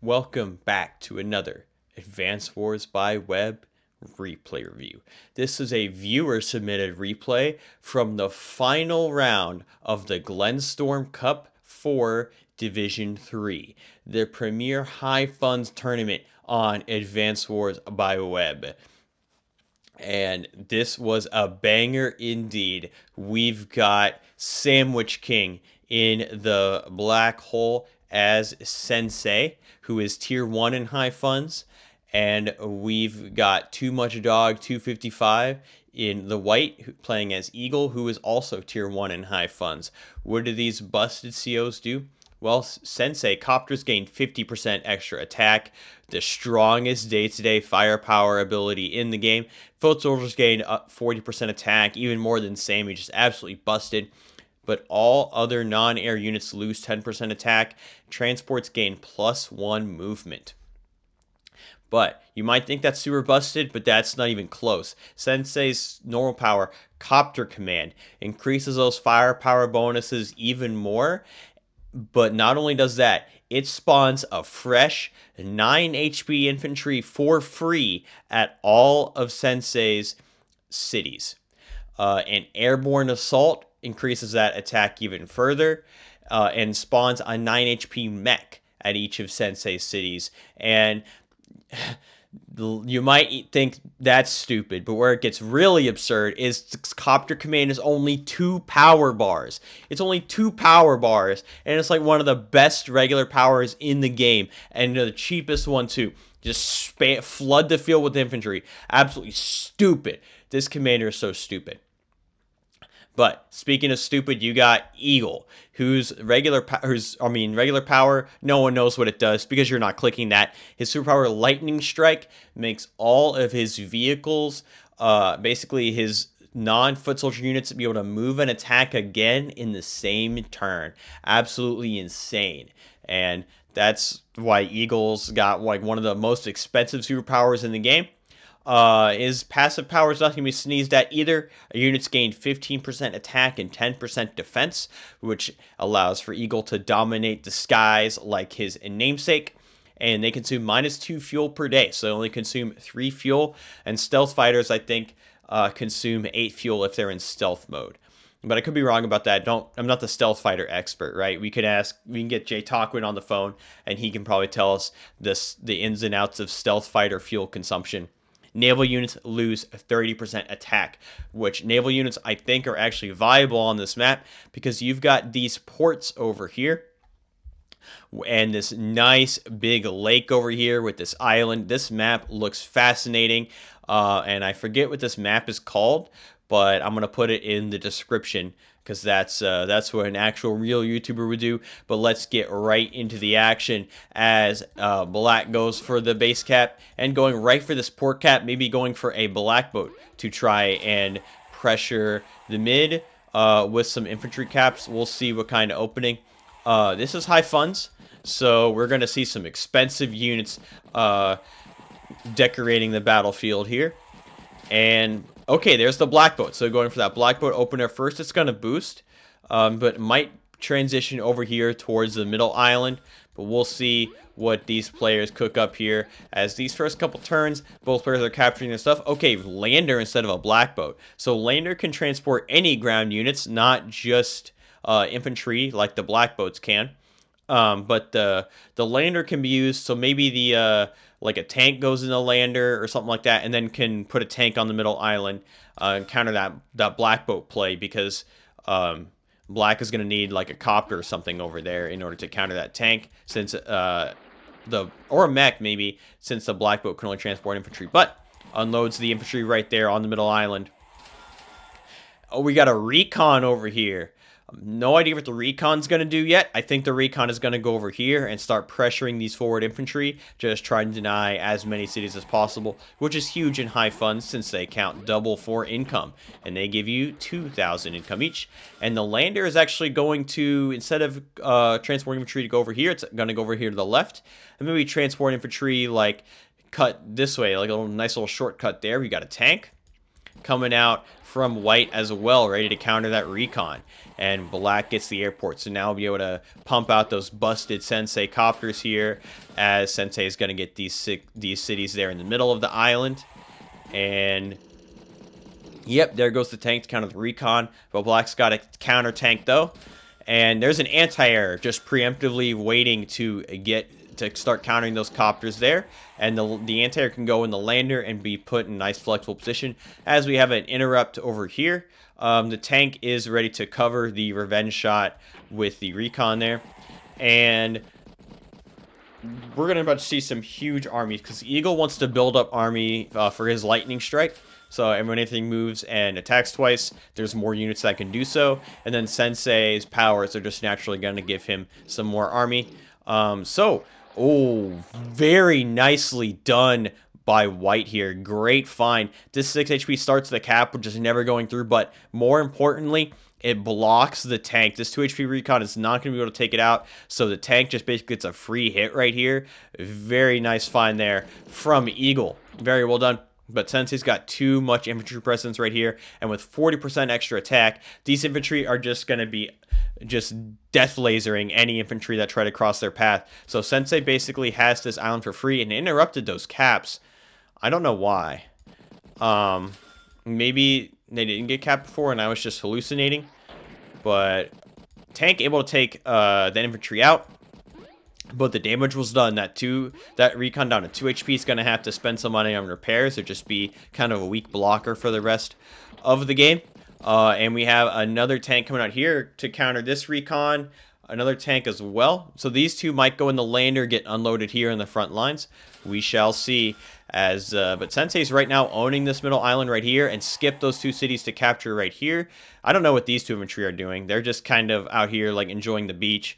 Welcome back to another Advance Wars by Web replay review. This is a viewer submitted replay from the final round of the Glenstorm Cup 4 Division 3, the premier high funds tournament on Advance Wars by Web. And this was a banger indeed. We've got Sandwich King in the black hole as Sensei, who is tier 1 in high funds. And we've got Too Much Dog 255 in the white, playing as Eagle, who is also tier 1 in high funds. What do these busted COs do? Well, Sensei, Copters gain 50% extra attack, the strongest day-to-day firepower ability in the game. Foot Soldiers gain 40% attack, even more than Sammy, just absolutely busted. But all other non-air units lose 10% attack. Transports gain +1 movement. But you might think that's super busted, but that's not even close. Sensei's normal power, Copter Command, increases those firepower bonuses even more. But not only does that, it spawns a fresh 9 HP infantry for free at all of Sensei's cities. An airborne assault increases that attack even further and spawns a 9 HP mech at each of Sensei's cities. And you might think that's stupid, but where it gets really absurd is Copter Command is only 2 power bars. It's only 2 power bars, and it's like one of the best regular powers in the game, and the cheapest one too. Just flood the field with infantry. Absolutely stupid. This commander is so stupid. But speaking of stupid, you got Eagle, whose regular power, no one knows what it does because you're not clicking that. His superpower, Lightning Strike, makes all of his vehicles, basically his non-foot soldier units, be able to move and attack again in the same turn. Absolutely insane. And that's why Eagle's got like one of the most expensive superpowers in the game. His passive power is not going to be sneezed at either. Units gain 15% attack and 10% defense, which allows for Eagle to dominate the skies like his namesake. And they consume -2 fuel per day, so they only consume 3 fuel. And stealth fighters, I think, consume 8 fuel if they're in stealth mode. But I could be wrong about that. I'm not the stealth fighter expert, right? We can get Jay Talkwin on the phone, and he can probably tell us the ins and outs of stealth fighter fuel consumption. Naval units lose 30% attack, which naval units I think are actually viable on this map because you've got these ports over here and this nice big lake over here with this island. This map looks fascinating, and I forget what this map is called, but I'm going to put it in the description because that's what an actual real YouTuber would do. But let's get right into the action as Black goes for the base cap and going right for this port cap, maybe going for a black boat to try and pressure the mid with some infantry caps. We'll see what kind of opening. This is high funds, so we're going to see some expensive units decorating the battlefield here. And okay, there's the black boat. So going for that black boat opener first, it's going to boost, but might transition over here towards the middle island. But we'll see what these players cook up here. As these first couple turns, both players are capturing their stuff. Okay, lander instead of a black boat. So lander can transport any ground units, not just infantry like the black boats can. But the lander can be used, so maybe the like a tank goes in the lander or something like that, and then can put a tank on the middle island and counter that black boat play because Black is going to need like a copter or something over there in order to counter that tank, since or a mech maybe, since the black boat can only transport infantry, but unloads the infantry right there on the middle island. Oh, we got a recon over here. No idea what the recon's going to do yet. I think the recon is going to go over here and start pressuring these forward infantry, just trying to deny as many cities as possible, which is huge in high funds since they count double for income, and they give you 2,000 income each. And the lander is actually going to, instead of transporting infantry to go over here, it's going to go over here to the left, and maybe transport infantry like cut this way, like a nice little shortcut there. We got a tank. coming out from white as well, ready to counter that recon. And black gets the airport, so now we'll be able to pump out those busted Sensei copters here, as Sensei is going to get these cities there in the middle of the island. And yep, there goes the tank to counter the recon, but black's got a counter tank though. And there's an anti-air just preemptively waiting to start countering those copters there. And the anti-air can go in the lander and be put in a nice flexible position. As we have an interrupt over here, the tank is ready to cover the revenge shot with the recon there. And we're going to about to see some huge armies, because Eagle wants to build up army for his lightning strike. So when anything moves and attacks twice, there's more units that can do so. And then Sensei's powers are just naturally going to give him some more army. Very nicely done by white here. Great find. This 6 HP starts the cap, which is never going through. But more importantly, it blocks the tank. This 2 HP recon is not going to be able to take it out. So the tank just basically gets a free hit right here. Very nice find there from Eagle. Very well done. But Sensei's got too much infantry presence right here. And with 40% extra attack, these infantry are just going to be just death lasering any infantry that try to cross their path. So Sensei basically has this island for free and interrupted those caps. I don't know why. Maybe they didn't get capped before and I was just hallucinating. But tank able to take that infantry out. But the damage was done. That recon down to 2 HP is going to have to spend some money on repairs or just be kind of a weak blocker for the rest of the game. And we have another tank coming out here to counter this recon. Another tank as well. So these two might go in the lander, get unloaded here in the front lines. We shall see. But Sensei's right now owning this middle island right here and skip those 2 cities to capture right here. I don't know what these 2 infantry are doing. They're just kind of out here like enjoying the beach.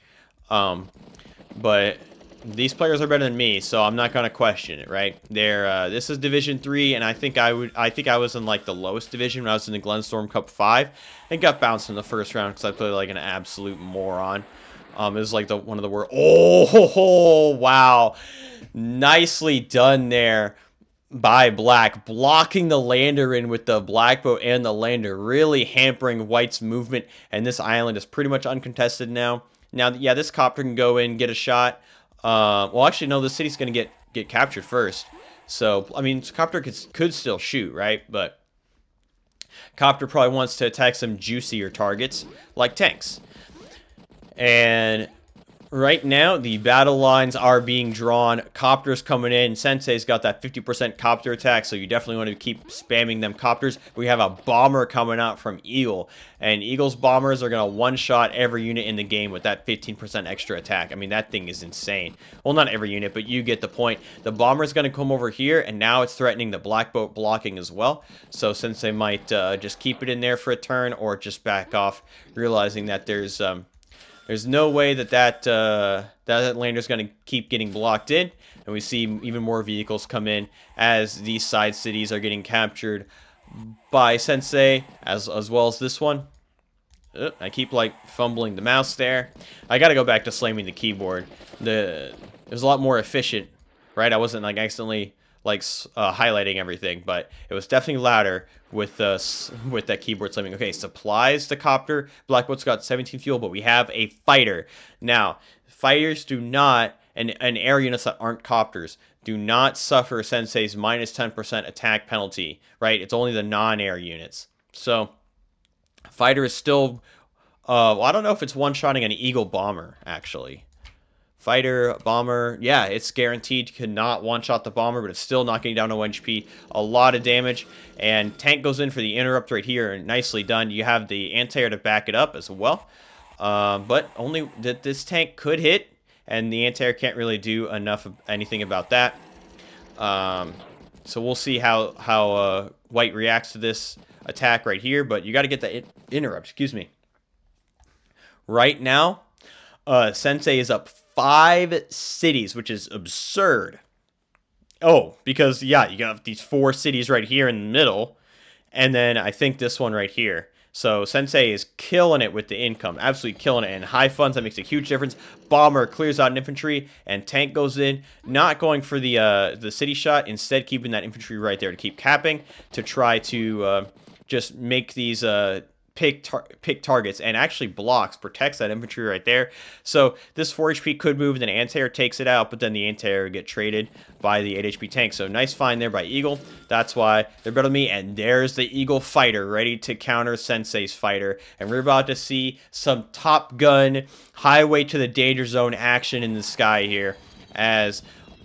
But these players are better than me, so I'm not gonna question it, right? This is Division 3, and I think I was in like the lowest division when I was in the Glenstorm Cup 5, and got bounced in the first round because I played like an absolute moron. It was like one of the worst. Oh, wow, nicely done there by black, blocking the lander in with the black boat and the lander, really hampering white's movement, and this island is pretty much uncontested now. Now, yeah, this copter can go in, get a shot. Well, actually, no, the city's going to get captured first. So, I mean, copter could still shoot, right? But copter probably wants to attack some juicier targets, like tanks. And right now, the battle lines are being drawn. Copters coming in. Sensei's got that 50% copter attack, so you definitely want to keep spamming them copters. We have a bomber coming out from Eagle, and Eagle's bombers are going to one-shot every unit in the game with that 15% extra attack. I mean, that thing is insane. Well, not every unit, but you get the point. The bomber's going to come over here, and now it's threatening the black boat blocking as well. So Sensei might just keep it in there for a turn or just back off, realizing that there's no way that lander is going to keep getting blocked in. And we see even more vehicles come in as these side cities are getting captured by Sensei, as well as this one. I keep like fumbling the mouse there. I got to go back to slamming the keyboard. It was a lot more efficient, right? I wasn't like accidentally like highlighting everything, but it was definitely louder with that keyboard slamming. Okay, supplies the copter. Blackboat's got 17 fuel, but we have a fighter. Now, fighters do not, and air units that aren't copters, do not suffer Sensei's minus 10% attack penalty, right? It's only the non-air units. So, fighter is still, well, I don't know if it's one-shotting an Eagle bomber, actually. Fighter, bomber, yeah, it's guaranteed to not one-shot the bomber, but it's still knocking down 1 HP. A lot of damage, and tank goes in for the interrupt right here, and nicely done. You have the anti-air to back it up as well, but only that this tank could hit, and the anti-air can't really do anything about that. So we'll see how white reacts to this attack right here, but you got to get the interrupt, excuse me. Right now, Sensei is up 5 cities, which is absurd. Oh, because, yeah, you got these 4 cities right here in the middle, and then I think this one right here. So Sensei is killing it with the income, absolutely killing it. And high funds, that makes a huge difference. Bomber clears out an infantry, and tank goes in, not going for the city shot, instead keeping that infantry right there to keep capping, to try to just make these pick targets, and actually blocks, protects that infantry right there. So this 4 HP could move, and then anti-air takes it out, but then the anti-air get traded by the 8 HP tank. So nice find there by Eagle. That's why they're better than me. And there's the Eagle fighter ready to counter Sensei's fighter. And we're about to see some Top Gun highway to the danger zone action in the sky here, as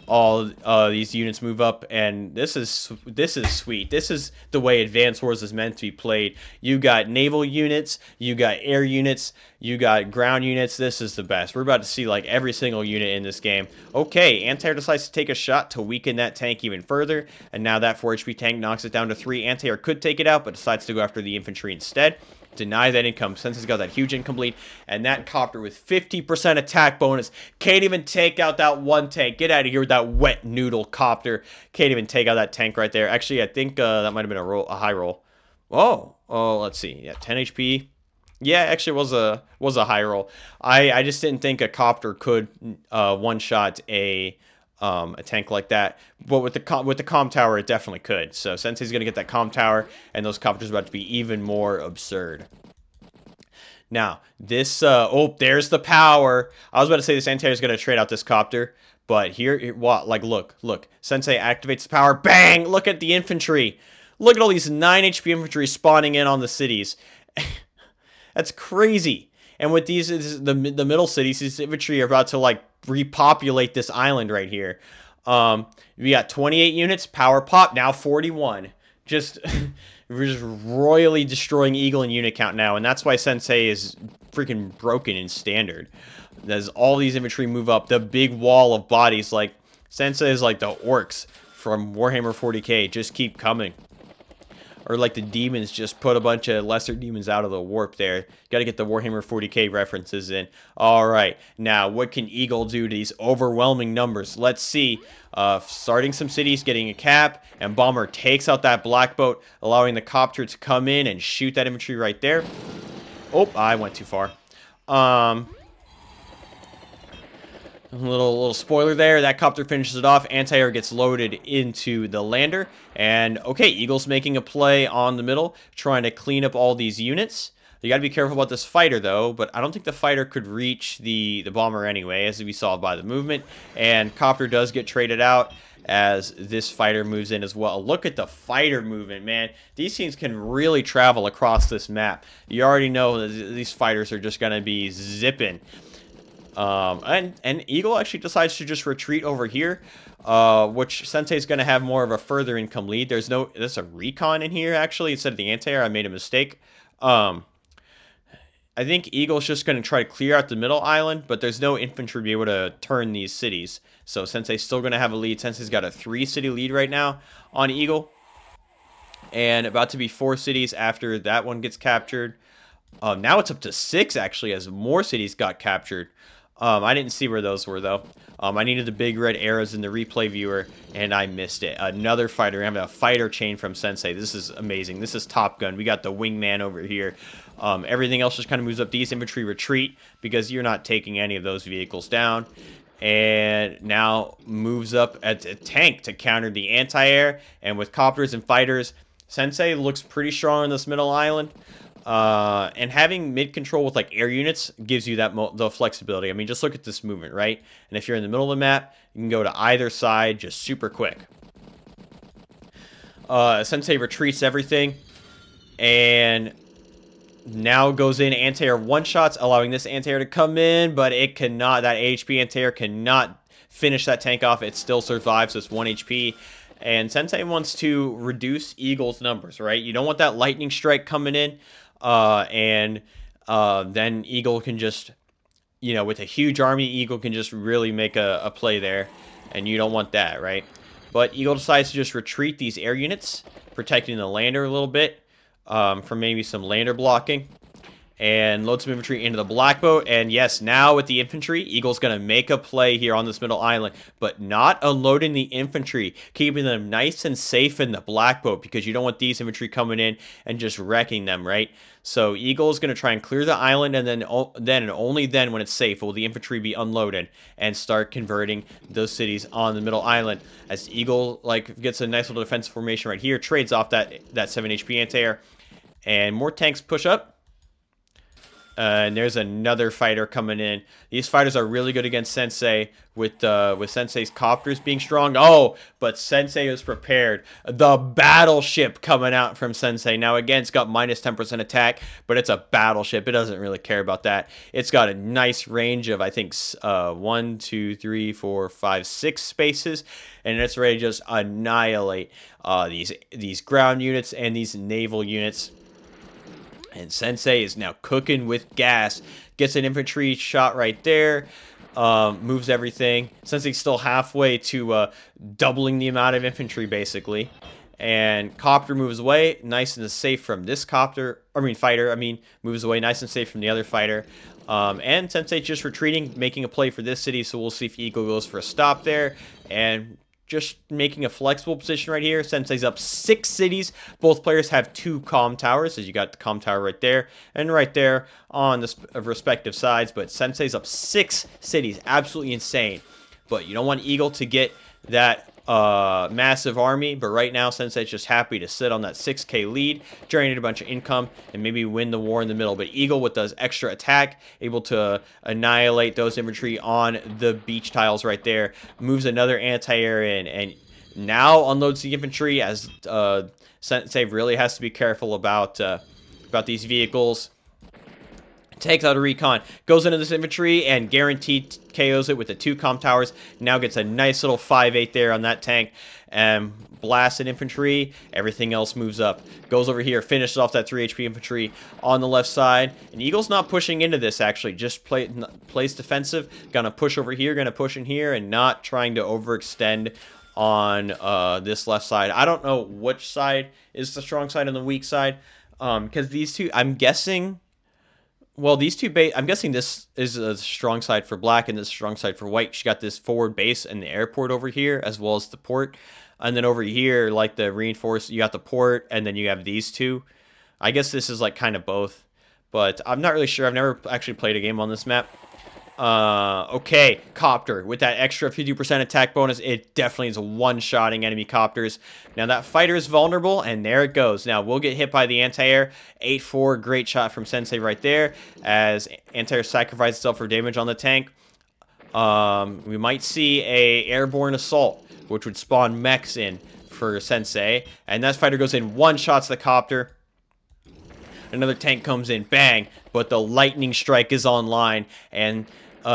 all these units move up, and this is sweet. This is the way Advance Wars is meant to be played. You got naval units, you got air units, you got ground units. This is the best. We're about to see like every single unit in this game. Okay, Anti-Air decides to take a shot to weaken that tank even further, and now that 4 HP tank knocks it down to 3. Anti-Air could take it out, but decides to go after the infantry instead. Deny that income. Sensei's got that huge income lead, and that copter with 50% attack bonus can't even take out that one tank. Get out of here with that wet noodle copter. Can't even take out that tank right there. Actually, I think that might have been a high roll. Oh, let's see. Yeah, 10 HP. Yeah, actually it was a high roll. I just didn't think a copter could one shot a tank like that, but with the comm tower it definitely could. So Sensei's gonna get that comm tower, and those copters are about to be even more absurd. Now this oh, there's the power. I was about to say this anti-air is gonna trade out this copter, but here what, like look, Sensei activates the power. Bang! Look at the infantry. Look at all these 9 HP infantry spawning in on the cities. That's crazy. And with these, the middle cities, these infantry are about to like repopulate this island right here. We got 28 units, power pop, now 41. Just we're just royally destroying Eagle in unit count now, and that's why Sensei is freaking broken in standard. As all these infantry move up, the big wall of bodies, like Sensei is like the orcs from Warhammer 40k, just keep coming. Or like the demons, just put a bunch of lesser demons out of the warp there. Got to get the Warhammer 40k references in. All right, now what can Eagle do to these overwhelming numbers? Let's see. Starting some cities, getting a cap, and Bomber takes out that black boat, allowing the copter to come in and shoot that infantry right there. Oh, I went too far. A little spoiler there. That copter finishes it off. Anti-air gets loaded into the lander. And, okay, Eagle's making a play on the middle, trying to clean up all these units. You got to be careful about this fighter, though. But I don't think the fighter could reach the bomber anyway, as we saw by the movement. And copter does get traded out as this fighter moves in as well. Look at the fighter movement, man. These teams can really travel across this map. You already know that these fighters are just going to be zipping. And Eagle actually decides to just retreat over here, which Sensei's going to have more of a further income lead. There's a recon in here, actually, instead of the anti-air. I made a mistake. I think Eagle's just going to try to clear out the middle island, but there's no infantry to be able to turn these cities. So Sensei's still going to have a lead. Sensei's got a 3-city lead right now on Eagle, and about to be 4 cities after that one gets captured. Now it's up to 6, actually, as more cities got captured. I didn't see where those were, though. I needed the big red arrows in the replay viewer, and I missed it. Another fighter. I have a fighter chain from Sensei. This is amazing. This is Top Gun. We got the wingman over here. Everything else just kind of moves up. These infantry retreat because you're not taking any of those vehicles down. And now moves up at a tank to counter the anti-air. And with copters and fighters, Sensei looks pretty strong on this middle island. And having mid-control with like air units gives you that the flexibility. I mean, just look at this movement, right? And if you're in the middle of the map, you can go to either side just super quick. Sensei retreats everything, and now goes in anti-air one-shots, allowing this anti-air to come in, but it cannot. That HP anti-air cannot finish that tank off. It still survives, so it's 1 HP. And Sensei wants to reduce Eagle's numbers, right? You don't want that lightning strike coming in. Then Eagle can just, with a huge army, Eagle can just really make a play there, and you don't want that, right? But Eagle decides to just retreat these air units, protecting the lander a little bit from maybe some lander blocking. and load some infantry into the black boat. And yes, now with the infantry, Eagle's going to make a play here on this middle island, but not unloading the infantry, keeping them nice and safe in the black boat, because you don't want these infantry coming in and just wrecking them, right? So Eagle is going to try and clear the island, and then and only then, when it's safe, will the infantry be unloaded and start converting those cities on the middle island. As Eagle gets a nice little defensive formation right here, trades off that 7 HP anti-air, and more tanks push up. And there's another fighter coming in. These fighters are really good against Sensei, with Sensei's copters being strong. Oh, but Sensei is prepared. The battleship coming out from Sensei. Now, again, it's got minus 10% attack, but it's a battleship. It doesn't really care about that. It's got a nice range of, I think, 1, 2, 3, 4, 5, 6 spaces, and it's ready to just annihilate these ground units and these naval units. And Sensei is now cooking with gas. Gets an infantry shot right there. Moves everything. Sensei's still halfway to doubling the amount of infantry, basically. And copter moves away, nice and safe from this fighter. Moves away nice and safe from the other fighter. And Sensei just retreating, making a play for this city. So we'll see if Eagle goes for a stop there. And just making a flexible position right here. Sensei's up 6 cities. Both players have 2 comm towers, as you got the comm tower right there and right there on the respective sides. But Sensei's up 6 cities. Absolutely insane. But you don't want Eagle to get that massive army. But right now, Sensei's just happy to sit on that 6k lead, generate a bunch of income, and maybe win the war in the middle. But Eagle, with those extra attack, able to annihilate those infantry on the beach tiles right there, moves another anti-air in, and now unloads the infantry, as Sensei really has to be careful about these vehicles. Takes out a recon, goes into this infantry, and guaranteed KOs it with the 2 comm towers. Now gets a nice little 5-8 there on that tank, and blasts an infantry. Everything else moves up. Goes over here, finishes off that 3 HP infantry on the left side. And Eagle's not pushing into this, actually. Just plays defensive. Gonna push over here, gonna push in here, and not trying to overextend on this left side. I don't know which side is the strong side and the weak side, because these two, I'm guessing... Well, these two I'm guessing this is a strong side for black and this strong side for white. She got this forward base and the airport over here, as well as the port. And then over here, like the reinforced, you got the port, and then you have these two. I guess this is like kind of both, but I'm not really sure. I've never actually played a game on this map. Okay, copter with that extra 50% attack bonus, it definitely is one-shotting enemy copters. Now that fighter is vulnerable, and there it goes. Now we'll get hit by the anti-air. 8-4, great shot from Sensei right there, as anti-air sacrifices itself for damage on the tank. We might see a airborne assault, which would spawn mechs in for Sensei, and that fighter goes in, one-shots the copter. Another tank comes in, bang, but the lightning strike is online, and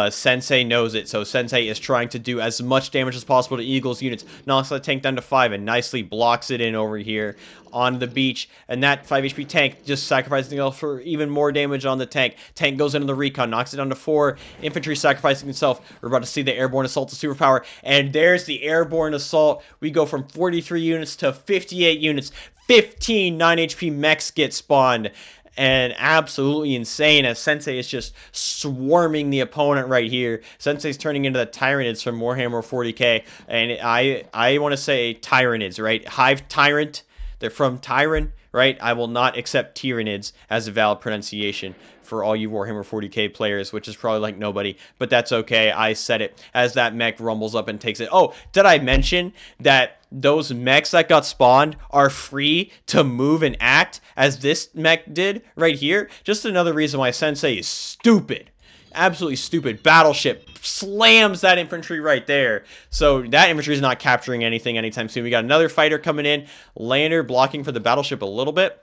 Sensei knows it, so Sensei is trying to do as much damage as possible to Eagle's units. Knocks the tank down to 5 and nicely blocks it in over here on the beach. And that 5 HP tank just sacrificing itself for even more damage on the tank. Tank goes into the recon, knocks it down to 4. Infantry sacrificing itself. We're about to see the airborne assault to superpower. And there's the airborne assault. We go from 43 units to 58 units. 15 9 HP mechs get spawned. And absolutely insane, as Sensei is just swarming the opponent right here. Sensei's turning into the Tyranids from Warhammer 40k. And I want to say Tyranids, right? Hive Tyrant. They're from Tyran, right? I will not accept Tyranids as a valid pronunciation for all you Warhammer 40k players, which is probably like nobody, but that's okay. I said it as that mech rumbles up and takes it. Oh, did I mention that those mechs that got spawned are free to move and act, as this mech did right here? Just another reason why Sensei is stupid. Absolutely stupid. Battleship slams that infantry right there. So that infantry is not capturing anything anytime soon. We got another fighter coming in. Lander blocking for the battleship a little bit.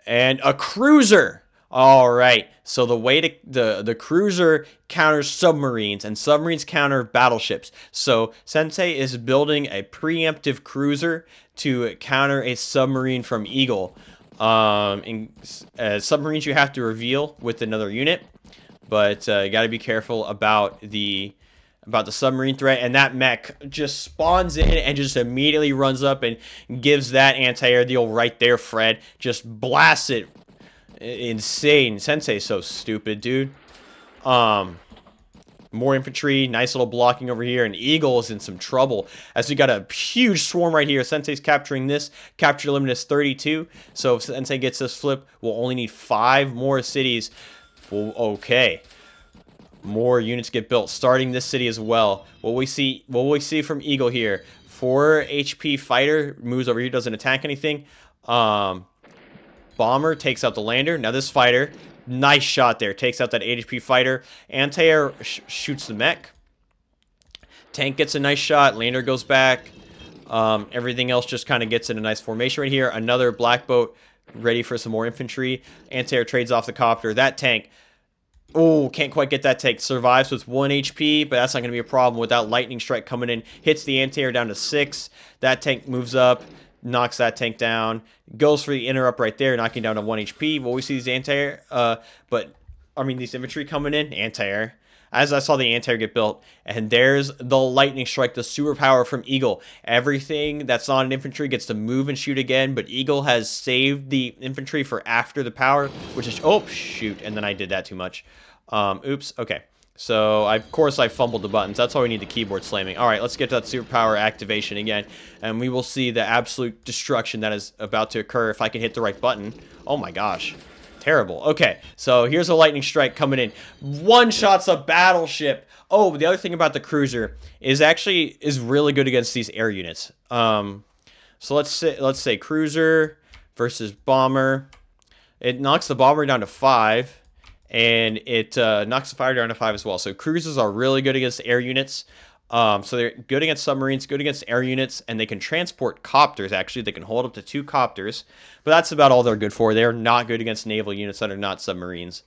And a cruiser. All right. So the way to the cruiser counters submarines, and submarines counter battleships. So Sensei is building a preemptive cruiser to counter a submarine from Eagle. Submarines you have to reveal with another unit, but you got to be careful about the submarine threat. And that mech just spawns in and just immediately runs up and gives that anti-air deal right there. Fred just blasts it Insane. Sensei's so stupid, dude. More infantry, nice little blocking over here, and Eagle is in some trouble as we got a huge swarm right here. Sensei's capturing this. Capture limit is 32, so if Sensei gets this flip, we'll only need 5 more cities. Well, okay. More units get built, starting this city as well. What we see from Eagle here, 4 HP fighter moves over here, doesn't attack anything. Bomber takes out the lander. Now this fighter, nice shot there, takes out that 8 HP fighter. Anti-air shoots the mech. Tank gets a nice shot. Lander goes back. Everything else just kind of gets in a nice formation right here. Another black boat ready for some more infantry. Anti-air trades off the copter. That tank, oh, can't quite get that tank. Survives with 1 HP, but that's not going to be a problem without lightning strike coming in. Hits the anti-air down to 6. That tank moves up, knocks that tank down, goes for the interrupt right there, knocking down to 1 HP. Well, we see these anti-air, these infantry coming in, anti-air. As I saw the anti-air get built, and there's the lightning strike, the superpower from Eagle. Everything that's not an infantry gets to move and shoot again, but Eagle has saved the infantry for after the power, which is, oh, shoot, and then I did that too much. Oops, okay. So, of course, I fumbled the buttons. That's why we need the keyboard slamming. All right, let's get to that superpower activation again, and we will see the absolute destruction that is about to occur if I can hit the right button. Oh, my gosh. Terrible. Okay, so here's a lightning strike coming in. One-shots a battleship. Oh, the other thing about the cruiser is really good against these air units. So let's say cruiser versus bomber. It knocks the bomber down to 5. And it knocks the fighter down to 5 as well. So cruisers are really good against air units. So they're good against submarines, good against air units, and they can transport copters, actually. They can hold up to 2 copters. But that's about all they're good for. They're not good against naval units that are not submarines.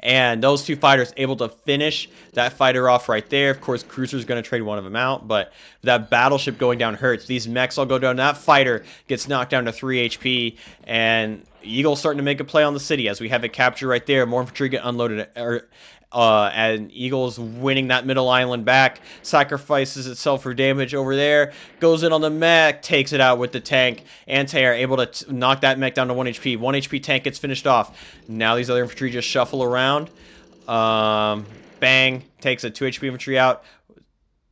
And those 2 fighters able to finish that fighter off right there. Of course, cruiser's going to trade one of them out, but that battleship going down hurts. These mechs all go down. That fighter gets knocked down to 3 HP, and Eagle's starting to make a play on the city as we have it captured right there. More infantry get unloaded, and Eagle's winning that middle island back. Sacrifices itself for damage over there. Goes in on the mech, takes it out with the tank. Anti-air able to knock that mech down to 1 HP. 1 HP tank gets finished off. Now these other infantry just shuffle around. Bang, takes a 2 HP infantry out.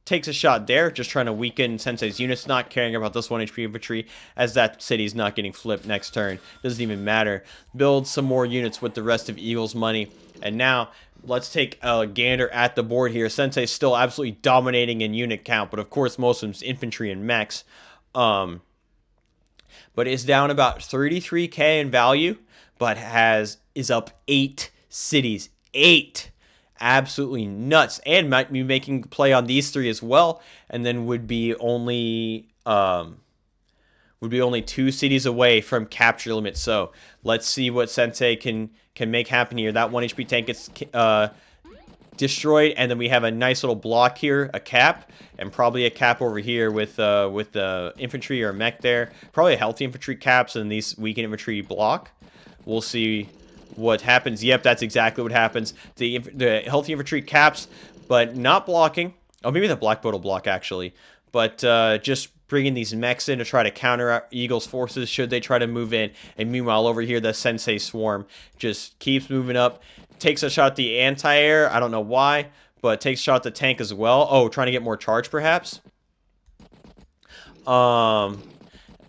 Takes a shot there, just trying to weaken Sensei's units, not caring about this 1 HP infantry, as that city's not getting flipped next turn. Doesn't even matter. Build some more units with the rest of Eagle's money. And now, let's take a gander at the board here. Sensei's still absolutely dominating in unit count, but of course most of them's infantry and mechs. But it's down about 33k in value, but is up 8 cities. 8! Absolutely nuts, and might be making play on these 3 as well, and then would be only 2 cities away from capture limit. So let's see what Sensei can make happen here. That 1 HP tank gets destroyed, and then we have a nice little block here, a cap, and probably a cap over here with the infantry or mech there. Probably a healthy infantry caps and these weakened infantry block. We'll see what happens. Yep, that's exactly what happens. The healthy infantry caps, but not blocking. Oh, maybe the black boat will block, actually. But just bringing these mechs in to try to counter Eagle's forces should they try to move in. And meanwhile, over here, the Sensei swarm just keeps moving up. Takes a shot at the anti-air. I don't know why, but takes a shot at the tank as well. Oh, trying to get more charge, perhaps?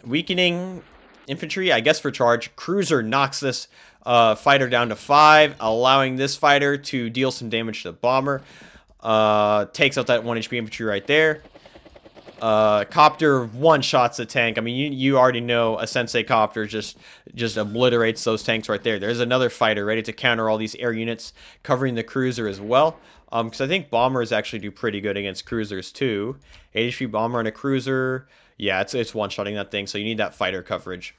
Weakening infantry, I guess, for charge. Cruiser knocks this fighter down to 5, allowing this fighter to deal some damage to the bomber. Takes out that 1 HP infantry right there. Copter one-shots the tank. I mean, you already know a Sensei copter just obliterates those tanks right there. There's another fighter ready to counter all these air units, covering the cruiser as well. Because I think bombers actually do pretty good against cruisers too. 8 HP bomber and a cruiser. Yeah, it's one-shotting that thing, so you need that fighter coverage.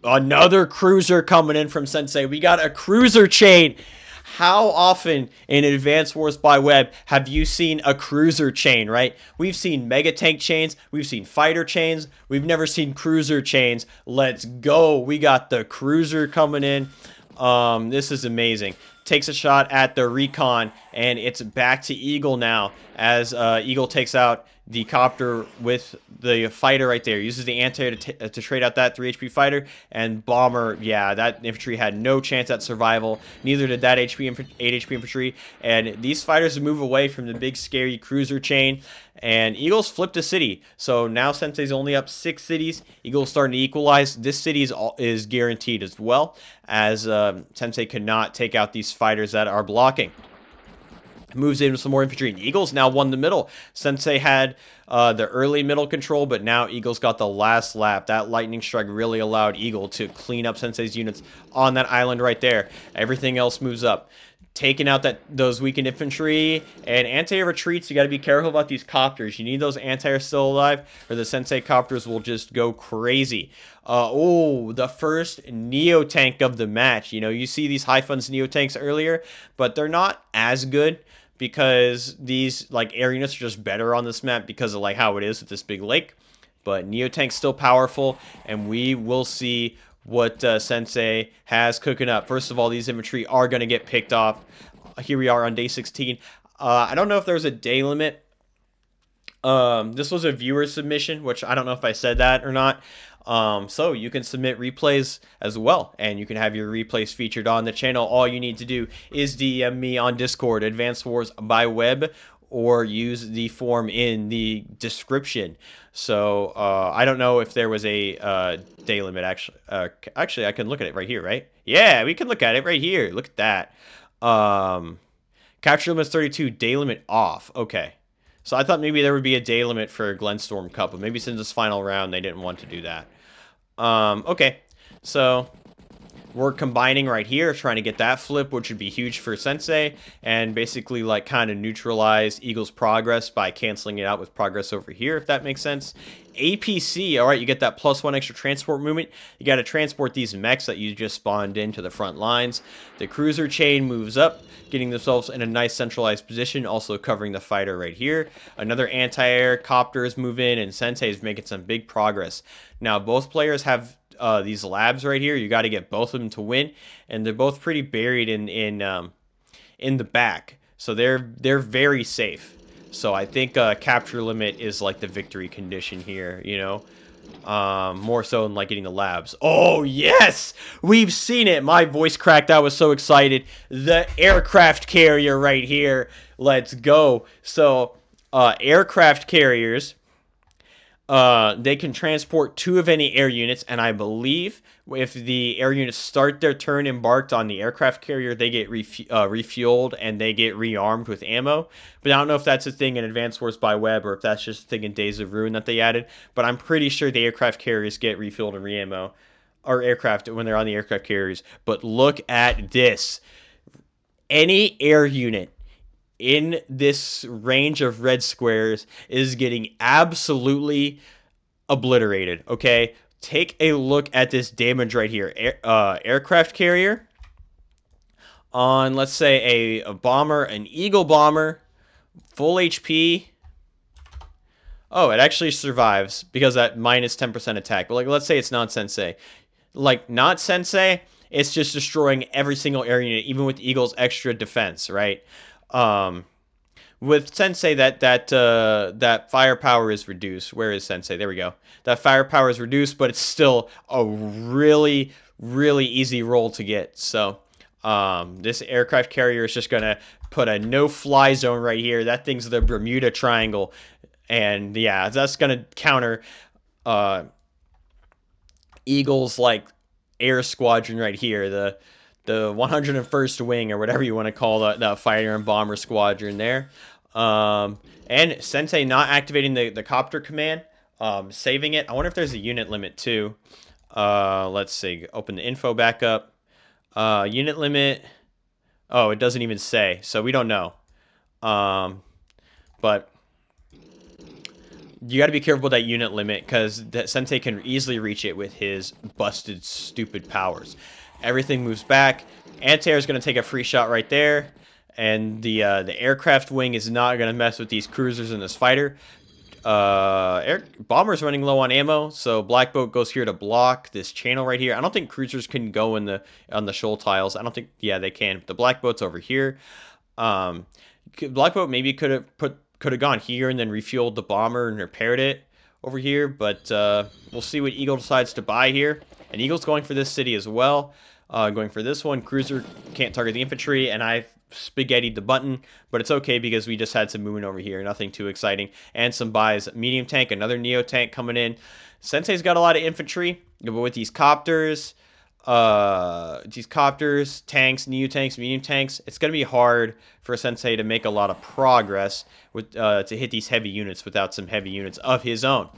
Another cruiser coming in from Sensei. We got a cruiser chain. How often in Advanced Wars by Web have you seen a cruiser chain, right? We've seen mega tank chains. We've seen fighter chains. We've never seen cruiser chains. Let's go. We got the cruiser coming in. This is amazing. takes a shot at the recon, and it's back to Eagle now as Eagle takes out the copter with the fighter right there. Uses the anti-air to trade out that 3 HP fighter, and Bomber, yeah, that infantry had no chance at survival. Neither did that 8 HP infantry, and these fighters move away from the big scary cruiser chain, and Eagles flipped a city. So now Sensei's only up 6 cities. Eagles starting to equalize. This city is guaranteed as well, as Sensei cannot take out these fighters that are blocking. Moves in with some more infantry. And Eagles now won the middle. Sensei had the early middle control, but now Eagles got the last lap. That lightning strike really allowed Eagle to clean up Sensei's units on that island right there. Everything else moves up. Taking out those weakened infantry and anti-air retreats. You got to be careful about these copters. You need those anti-air still alive, or the Sensei copters will just go crazy. Oh, the first Neo tank of the match. You know, you see these high funds Neo tanks earlier, but they're not as good because these like air units are just better on this map because of like how it is with this big lake. But Neo tank's still powerful, and we will see what Sensei has cooking up. First of all, these infantry are going to get picked off. Here we are on day 16. I don't know if there was a day limit. This was a viewer submission, which I don't know if I said that or not. So you can submit replays as well, and you can have your replays featured on the channel. All you need to do is DM me on Discord, Advanced Wars by Web, or use the form in the description. So I don't know if there was a day limit. Actually, I can look at it right here, right? Yeah, we can look at it right here. Look at that. Capture limit is 32. Day limit off. Okay. So I thought maybe there would be a day limit for Glenstorm Cup, but maybe since this final round, they didn't want to do that. Okay. So we're combining right here, trying to get that flip, which would be huge for Sensei, and basically like kind of neutralize Eagle's progress by canceling it out with progress over here, if that makes sense. APC, all right, you get that +1 extra transport movement. You got to transport these mechs that you just spawned into the front lines. The cruiser chain moves up, getting themselves in a nice centralized position, also covering the fighter right here. Another anti-air copters move in, and Sensei is making some big progress. Now, both players have these labs right here. You got to get both of them to win, and they're both pretty buried in the back, so they're very safe. So I think capture limit is like the victory condition here, you know, more so than like getting the labs. Oh yes, we've seen it. My voice cracked. I was so excited. The aircraft carrier right here. Let's go. So aircraft carriers. They can transport 2 of any air units, and I believe if the air units start their turn embarked on the aircraft carrier, they get refueled and they get rearmed with ammo. But I don't know if that's a thing in Advanced Wars by Web or if that's just a thing in Days of Ruin that they added. But I'm pretty sure the aircraft carriers get refueled and re-ammo, or aircraft when they're on the aircraft carriers. But look at this. Any air unit in this range of red squares is getting absolutely obliterated, okay? Take a look at this damage right here. Aircraft carrier on, let's say, a bomber, an Eagle bomber, full HP. Oh, it actually survives because that minus 10% attack. But like, let's say it's not Sensei. Like, not Sensei, it's just destroying every single air unit, even with Eagle's extra defense, right? With Sensei, that firepower is reduced. Where is Sensei? There we go. That firepower is reduced, but it's still a really, really easy roll to get. So, this aircraft carrier is just gonna put a no-fly zone right here. That thing's the Bermuda Triangle, and yeah, that's gonna counter Eagle's like air squadron right here. The 101st Wing, or whatever you want to call that fighter and bomber squadron there. And Sensei not activating the copter command, saving it. I wonder if there's a unit limit too. Let's see. Open the info back up. Unit limit. Oh, it doesn't even say, so we don't know. But you got to be careful with that unit limit because Sensei can easily reach it with his busted, stupid powers. Everything moves back. Anti-air is going to take a free shot right there. And the aircraft wing is not going to mess with these cruisers and this fighter. Bomber's running low on ammo, so Black Boat goes here to block this channel right here. I don't think cruisers can go on the shoal tiles. I don't think, yeah, they can. The Black Boat's over here. Black Boat maybe could have gone here and then refueled the bomber and repaired it over here, but we'll see what Eagle decides to buy here. And Eagle's going for this city as well. Going for this one. Cruiser can't target the infantry, and I've spaghettied the button, but it's okay because we just had some movement over here. Nothing too exciting. And some buys. Medium tank, another Neo tank coming in. Sensei's got a lot of infantry, but with these copters, tanks, Neo tanks, medium tanks, it's going to be hard for Sensei to make a lot of progress with to hit these heavy units without some heavy units of his own.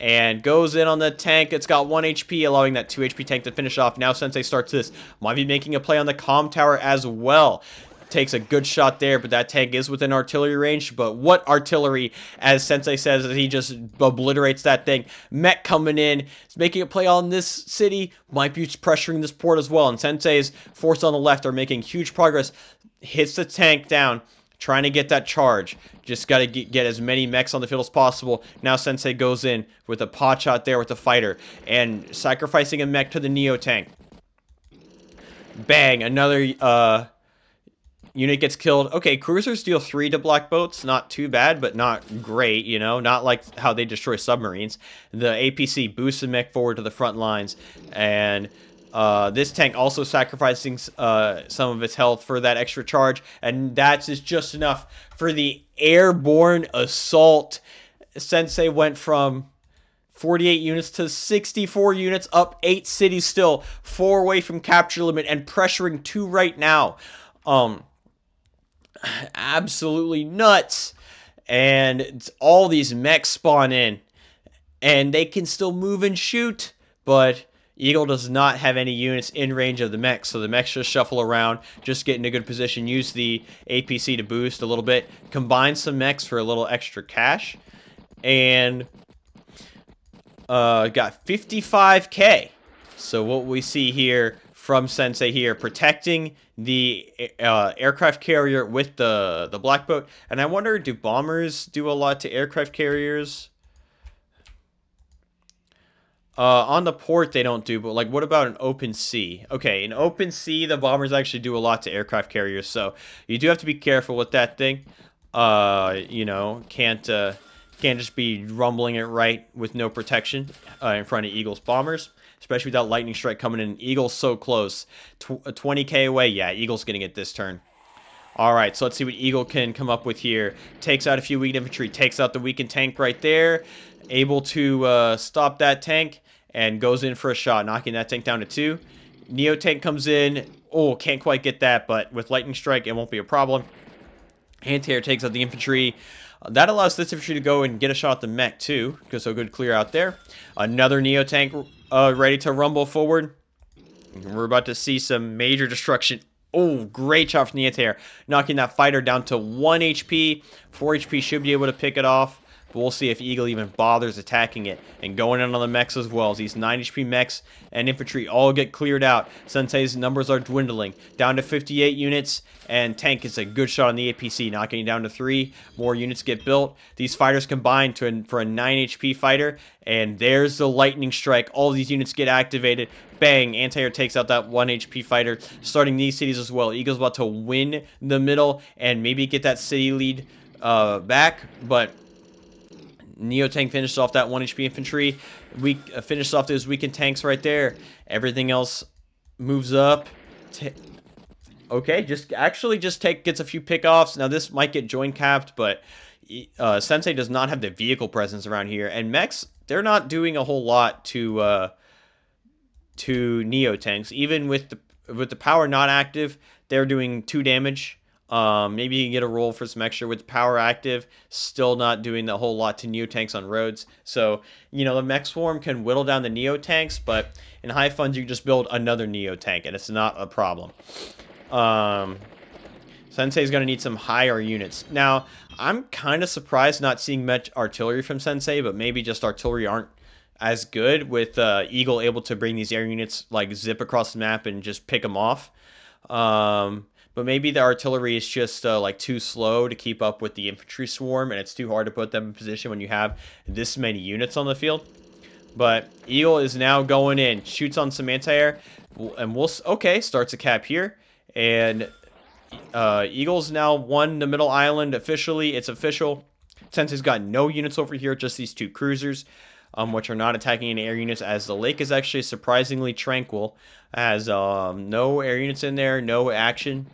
And goes in on the tank. It's got 1 HP, allowing that 2 HP tank to finish off. Now Sensei starts this. Might be making a play on the comm tower as well. Takes a good shot there, but that tank is within artillery range. But what artillery, as Sensei says, as he just obliterates that thing. Mech coming in. He's making a play on this city. Might be pressuring this port as well. And Sensei's forces on the left are making huge progress. Hits the tank down. Trying to get that charge. Just got to get as many mechs on the field as possible. Now Sensei goes in with a pot shot there with the fighter. And sacrificing a mech to the Neo tank. Bang. Another unit gets killed. Okay, cruisers deal 3 to Black Boats. Not too bad, but not great, you know. Not like how they destroy submarines. The APC boosts the mech forward to the front lines. And this tank also sacrificing some of its health for that extra charge, and that is just enough for the airborne assault. Sensei went from 48 units to 64 units, up 8 cities still, 4 away from capture limit, and pressuring 2 right now. Absolutely nuts. And all these mechs spawn in, and they can still move and shoot, but Eagle does not have any units in range of the mechs, so the mechs just shuffle around, just get in a good position, use the APC to boost a little bit, combine some mechs for a little extra cash, and got 55k. So what we see here from Sensei here, protecting the aircraft carrier with the Black Boat, and I wonder, do bombers do a lot to aircraft carriers? On the port, they don't do, but, like, what about an open sea? Okay, in open sea, the bombers actually do a lot to aircraft carriers, so you do have to be careful with that thing. You know, can't just be rumbling it right with no protection in front of Eagle's bombers, especially without lightning strike coming in. Eagle's so close. 20k away, yeah, Eagle's getting it this turn. Alright, so let's see what Eagle can come up with here. Takes out a few weakened infantry, takes out the weakened tank right there. Able to stop that tank, and goes in for a shot, knocking that tank down to 2. Neo tank comes in. Oh, can't quite get that, but with lightning strike, it won't be a problem. Anti-air takes out the infantry. That allows this infantry to go and get a shot at the mech, too, because so good clear out there. Another Neo tank ready to rumble forward. We're about to see some major destruction. Oh, great shot from the anti-air, knocking that fighter down to 1 HP. 4 HP should be able to pick it off. But we'll see if Eagle even bothers attacking it. And going in on the mechs as well. As these 9 HP mechs and infantry all get cleared out. Sensei's numbers are dwindling. Down to 58 units. And tank is a good shot on the APC. Knocking it down to 3. More units get built. These fighters combine for a 9 HP fighter. And there's the lightning strike. All these units get activated. Bang. Anti-air takes out that 1 HP fighter. Starting these cities as well. Eagle's about to win the middle. And maybe get that city lead back. But Neo tank finished off that 1 HP infantry. We finished off those weakened tanks right there. Everything else moves up. Okay, gets a few pickoffs. Now this might get joint capped, but Sensei does not have the vehicle presence around here. And mechs, they're not doing a whole lot to Neo tanks. Even with the power not active, they're doing 2 damage. Maybe you can get a roll for some extra with power active. Still not doing the whole lot to Neo tanks on roads. So, you know, the mech swarm can whittle down the Neo tanks, but in high funds you can just build another Neo tank, and it's not a problem. Sensei's going to need some higher units. Now, I'm kind of surprised not seeing much artillery from Sensei, but maybe just artillery aren't as good, with Eagle able to bring these air units, like, zip across the map and just pick them off. but maybe the artillery is just like too slow to keep up with the infantry swarm, and it's too hard to put them in position when you have this many units on the field. But Eagle is now going in, shoots on some anti-air, and okay, starts a cap here, and Eagle's now won the middle island officially. It's official. Sensei's got no units over here, just these 2 cruisers, which are not attacking any air units, as the lake is actually surprisingly tranquil. Has no air units in there, no action,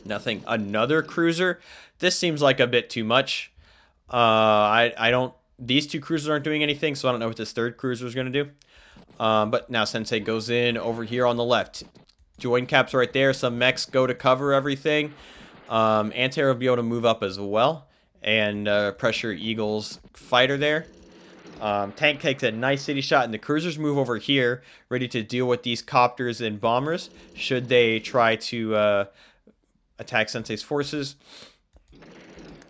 nothing. Another cruiser. This seems like a bit too much. I don't. These 2 cruisers aren't doing anything, so I don't know what this 3rd cruiser is going to do. But now Sensei goes in over here on the left. Join caps right there. Some mechs go to cover everything. Anti-air will be able to move up as well and pressure Eagle's fighter there. Tank takes a nice city shot, and the cruisers move over here, ready to deal with these copters and bombers should they try to attack Sensei's forces.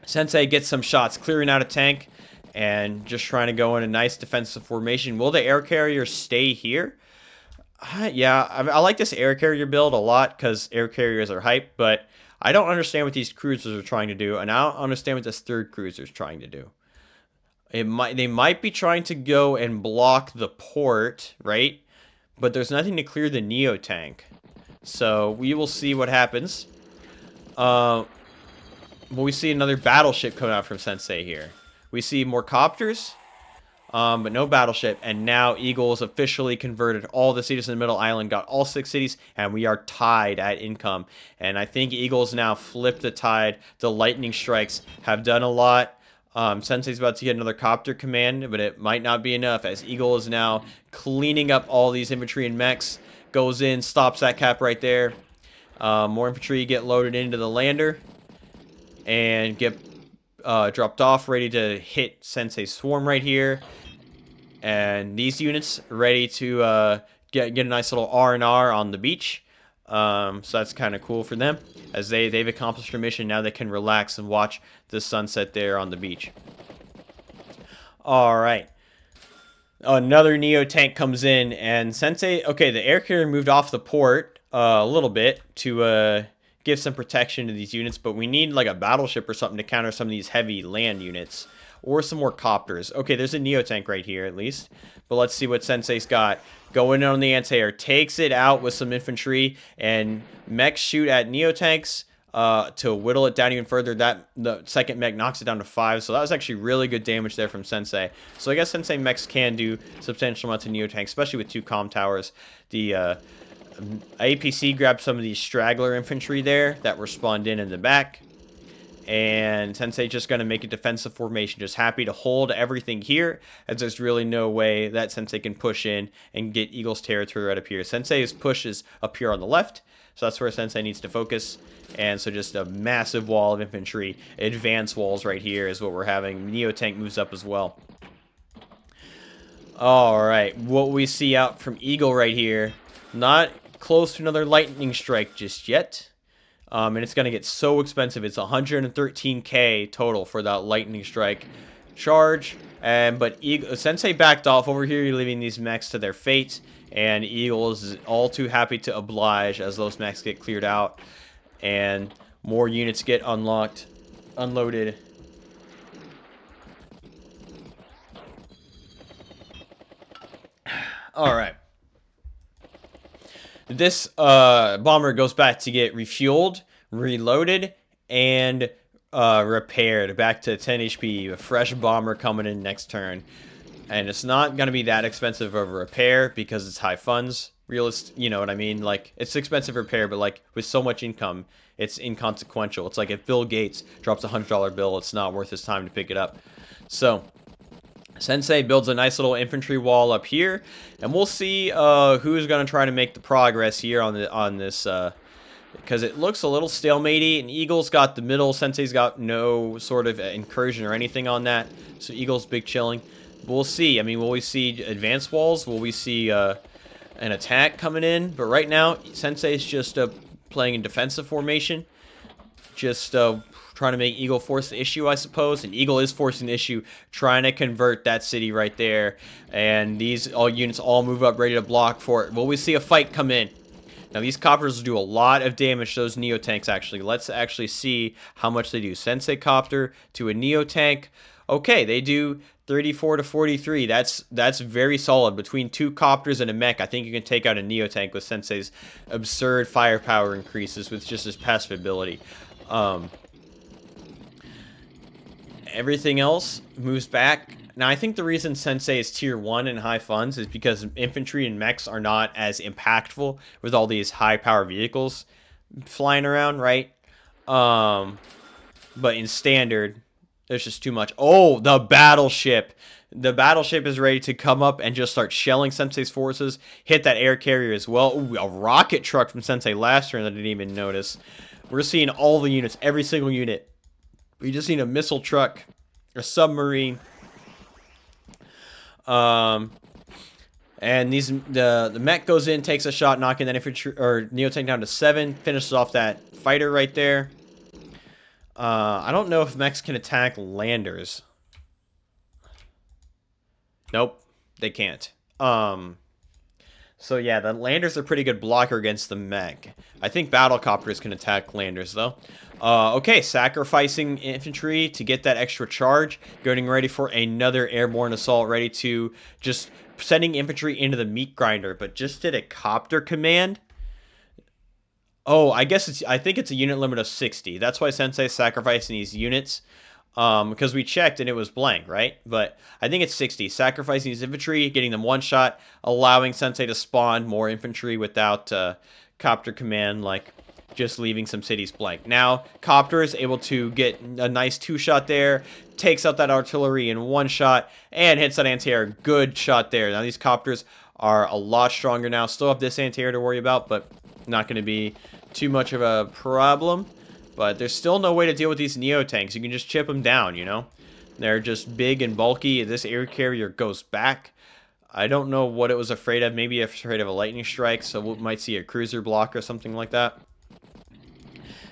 Sensei gets some shots, clearing out a tank and just trying to go in a nice defensive formation. Will the air carrier stay here? Yeah, I like this air carrier build a lot because air carriers are hype, but I don't understand what these cruisers are trying to do, and I don't understand what this 3rd cruiser is trying to do. They might be trying to go and block the port, right? But there's nothing to clear the Neo tank. So we will see what happens. Well, we see another battleship coming out from Sensei here. We see more copters, but no battleship. And now Eagle has officially converted all the cities in the middle island, got all 6 cities, and we are tied at income. And I think Eagle's now flipped the tide. The lightning strikes have done a lot. Sensei's about to get another copter command, but it might not be enough, as Eagle is now cleaning up all these infantry and mechs. Goes in, stops that cap right there. More infantry get loaded into the lander and get dropped off, ready to hit Sensei's swarm right here. And these units ready to get a nice little R&R on the beach. So that's kind of cool for them, as they've accomplished their mission. Now they can relax and watch the sunset there on the beach. All right. Another Neo tank comes in, and Sensei... Okay, the air carrier moved off the port a little bit to give some protection to these units, but we need like a battleship or something to counter some of these heavy land units, or some more copters. Okay, there's a Neo tank right here at least, but let's see what Sensei's got. Going on the anti-air, takes it out with some infantry, and mechs shoot at Neo tanks to whittle it down even further. The 2nd mech knocks it down to 5, so that was actually really good damage there from Sensei. So I guess Sensei mechs can do substantial amounts of Neo tanks, especially with 2 comm towers. The APC grabbed some of these straggler infantry there that were spawned in the back. And Sensei just going to make a defensive formation, just happy to hold everything here, as there's really no way that Sensei can push in and get Eagle's territory right up here. Sensei's push is up here on the left, so that's where Sensei needs to focus. And so just a massive wall of infantry, advance walls right here is what we're having. Neo tank moves up as well. Alright, what we see out from Eagle right here, not close to another lightning strike just yet. And it's going to get so expensive. It's 113k total for that lightning strike charge. But Sensei backed off over here, leaving these mechs to their fate. And Eagle is all too happy to oblige as those mechs get cleared out. And more units get unloaded. Alright. This bomber goes back to get refueled, reloaded, and repaired back to 10 HP. A fresh bomber coming in next turn. And it's not going to be that expensive of a repair because it's high funds. You know what I mean? Like, it's expensive repair, but like with so much income, it's inconsequential. It's like if Bill Gates drops a $100 bill, it's not worth his time to pick it up. So Sensei builds a nice little infantry wall up here, and we'll see who's going to try to make the progress here on this, because it looks a little stalematy, and Eagle's got the middle. Sensei's got no sort of incursion or anything on that, so Eagle's big chilling. We'll see. I mean, will we see advanced walls? Will we see an attack coming in? But right now, Sensei's just playing in defensive formation, just trying to make Eagle force the issue, I suppose. And Eagle is forcing the issue, trying to convert that city right there. And these units all move up ready to block for it. Will we see a fight come in? Now, these copters do a lot of damage to those Neo-tanks, actually. Let's actually see how much they do. Sensei copter to a Neo-tank. Okay, they do 34 to 43. That's very solid. Between 2 copters and a mech, I think you can take out a Neo-tank with Sensei's absurd firepower increases with just his passive ability. Everything else moves back. Now, I think the reason Sensei is tier 1 in high funds is because infantry and mechs are not as impactful with all these high-power vehicles flying around, right? But in standard, there's just too much. Oh, the battleship. The battleship is ready to come up and just start shelling Sensei's forces. Hit that air carrier as well. Ooh, a rocket truck from Sensei last turn that I didn't even notice. We're seeing all the units, every single unit. We just need a missile truck, a submarine. And the mech goes in, takes a shot, knocking that infantry or Neo-tank down to 7, finishes off that fighter right there. I don't know if mechs can attack landers. Nope, they can't. So yeah, the landers are pretty good blocker against the mech. I think battlecopters can attack landers though. Okay, sacrificing infantry to get that extra charge. Getting ready for another airborne assault, ready to just sending infantry into the meat grinder, but just did a copter command. Oh, I think it's a unit limit of 60. That's why Sensei's sacrificing these units. Because we checked and it was blank, right? But I think it's 60. Sacrificing his infantry, getting them one shot, allowing Sensei to spawn more infantry without copter command, like just leaving some cities blank. Now, copter is able to get a nice 2-shot there, takes out that artillery in 1 shot, and hits that anti-air. Good shot there. Now, these copters are a lot stronger now. Still have this anti-air to worry about, but not going to be too much of a problem. But there's still no way to deal with these Neo-tanks. You can just chip them down, you know? They're just big and bulky. This air carrier goes back. I don't know what it was afraid of. Maybe afraid of a lightning strike, so we might see a cruiser block or something like that.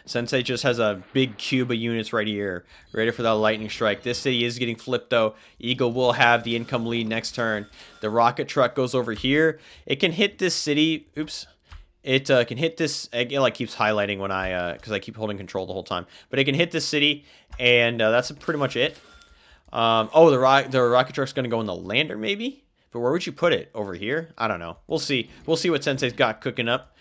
Sensei just has a big cube of units right here, ready for that lightning strike. This city is getting flipped, though. Eagle will have the income lead next turn. The rocket truck goes over here. It can hit this city. Oops. It can hit this. It like keeps highlighting when because I keep holding control the whole time. But it can hit this city, and that's pretty much it. Oh, the rocket truck's gonna go in the lander, maybe. But where would you put it? Over here? I don't know. We'll see. We'll see what Sensei's got cooking up.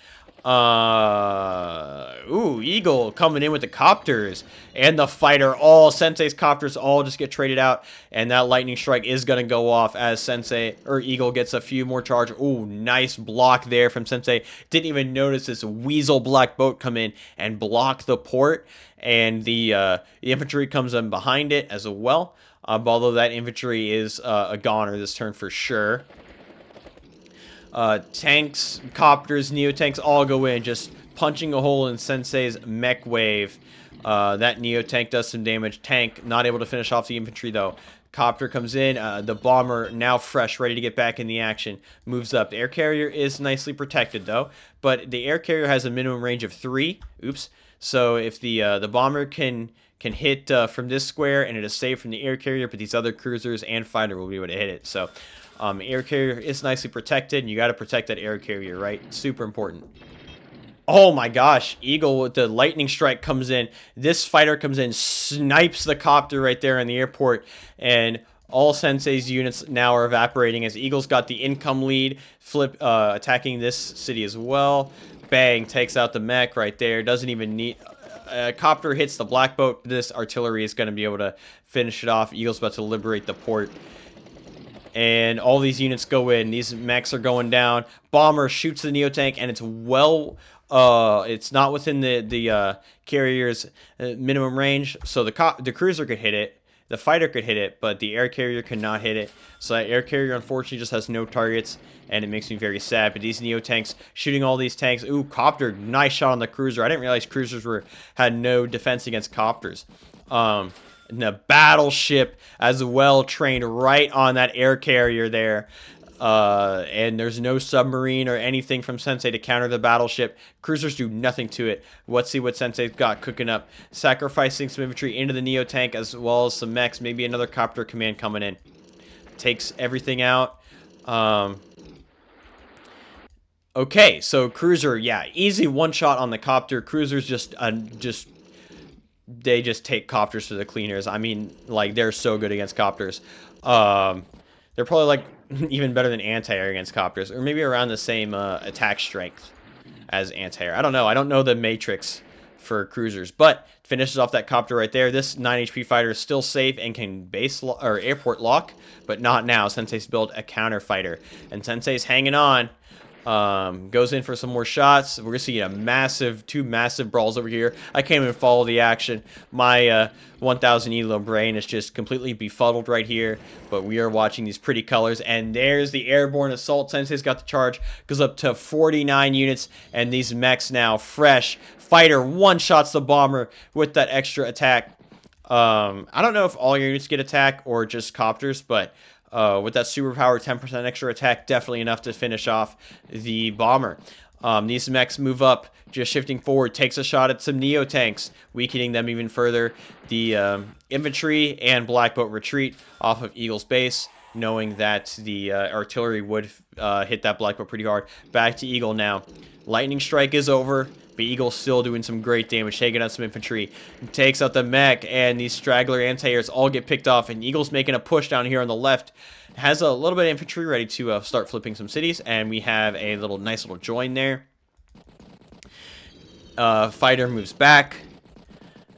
Ooh, Eagle coming in with the copters and the fighter. All Sensei's copters all just get traded out, and that lightning strike is gonna go off as Sensei or Eagle gets a few more charge. Ooh, nice block there from Sensei. Didn't even notice this weasel black boat come in and block the port, and the infantry comes in behind it as well. Although that infantry is a goner this turn for sure. Tanks, copters, Neo-tanks all go in, just punching a hole in Sensei's mech wave. That Neo-tank does some damage. Tank not able to finish off the infantry, though. Copter comes in. The bomber, now fresh, ready to get back in the action, moves up. The air carrier is nicely protected, though. But the air carrier has a minimum range of 3. Oops. So if the bomber can hit from this square, and it is safe from the air carrier, but these other cruisers and fighter will be able to hit it. So air carrier is nicely protected, and you got to protect that air carrier, right? Super important. Oh my gosh, Eagle with the lightning strike comes in. This fighter comes in, snipes the copter right there in the airport, and all Sensei's units now are evaporating as Eagle's got the income lead, attacking this city as well. Bang, takes out the mech right there. Doesn't even need... copter hits the black boat. This artillery is going to be able to finish it off. Eagle's about to liberate the port. And all these units go in. These mechs are going down. Bomber shoots the Neo-tank, and it's it's not within the carrier's minimum range. So the cruiser could hit it. The fighter could hit it, but the air carrier could not hit it. So that air carrier, unfortunately, just has no targets, and it makes me very sad. But these Neo-tanks shooting all these tanks. Ooh, copter, nice shot on the cruiser. I didn't realize cruisers had no defense against copters. And the battleship as well trained right on that air carrier there. And there's no submarine or anything from Sensei to counter the battleship. Cruisers do nothing to it. Let's see what Sensei's got cooking up. Sacrificing some infantry into the Neo-tank as well as some mechs. Maybe another copter command coming in. Takes everything out. Okay, so cruiser, yeah, easy one shot on the copter. Cruisers just they just take copters to the cleaners. I mean, like, they're so good against copters. Um, they're probably like even better than anti-air against copters, or maybe around the same attack strength as anti-air. I don't know. I don't know the matrix for cruisers, but finishes off that copter right there. This 9 HP fighter is still safe and can or airport lock, but not now. Sensei's built a counter fighter, and Sensei's hanging on. Goes in for some more shots. We're gonna see two massive brawls over here. I can't even follow the action. My 1000 elo brain is just completely befuddled right here. But we are watching these pretty colors, and there's the airborne assault. Sensei's got the charge, goes up to 49 units, and these mechs now fresh. Fighter one shots the bomber with that extra attack. I don't know if all your units get attack or just copters, but with that superpower 10% extra attack, definitely enough to finish off the bomber. These mechs move up, just shifting forward, takes a shot at some Neo tanks, weakening them even further. The infantry and Black Boat retreat off of Eagle's base, knowing that the artillery would hit that Black Boat pretty hard. Back to Eagle now. Lightning strike is over, but Eagle's still doing some great damage, taking out some infantry. Takes out the mech, and these straggler anti-airs all get picked off, and Eagle's making a push down here on the left. Has a little bit of infantry ready to start flipping some cities, and we have a nice little join there. Fighter moves back,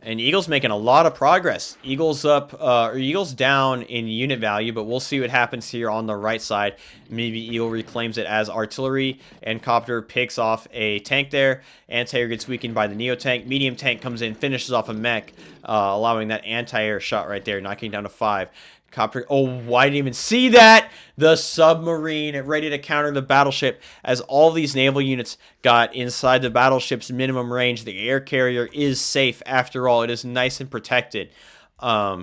and Eagle's making a lot of progress. Eagle's up, or Eagle's down in unit value, but we'll see what happens here on the right side. Maybe Eagle reclaims it as artillery, and Copter picks off a tank there. Anti-air gets weakened by the Neo tank. Medium tank comes in, finishes off a mech, allowing that anti-air shot right there, knocking down to 5. Copter, oh, I didn't even see that! The submarine ready to counter the battleship. As all these naval units got inside the battleship's minimum range, the air carrier is safe after all. It is nice and protected. I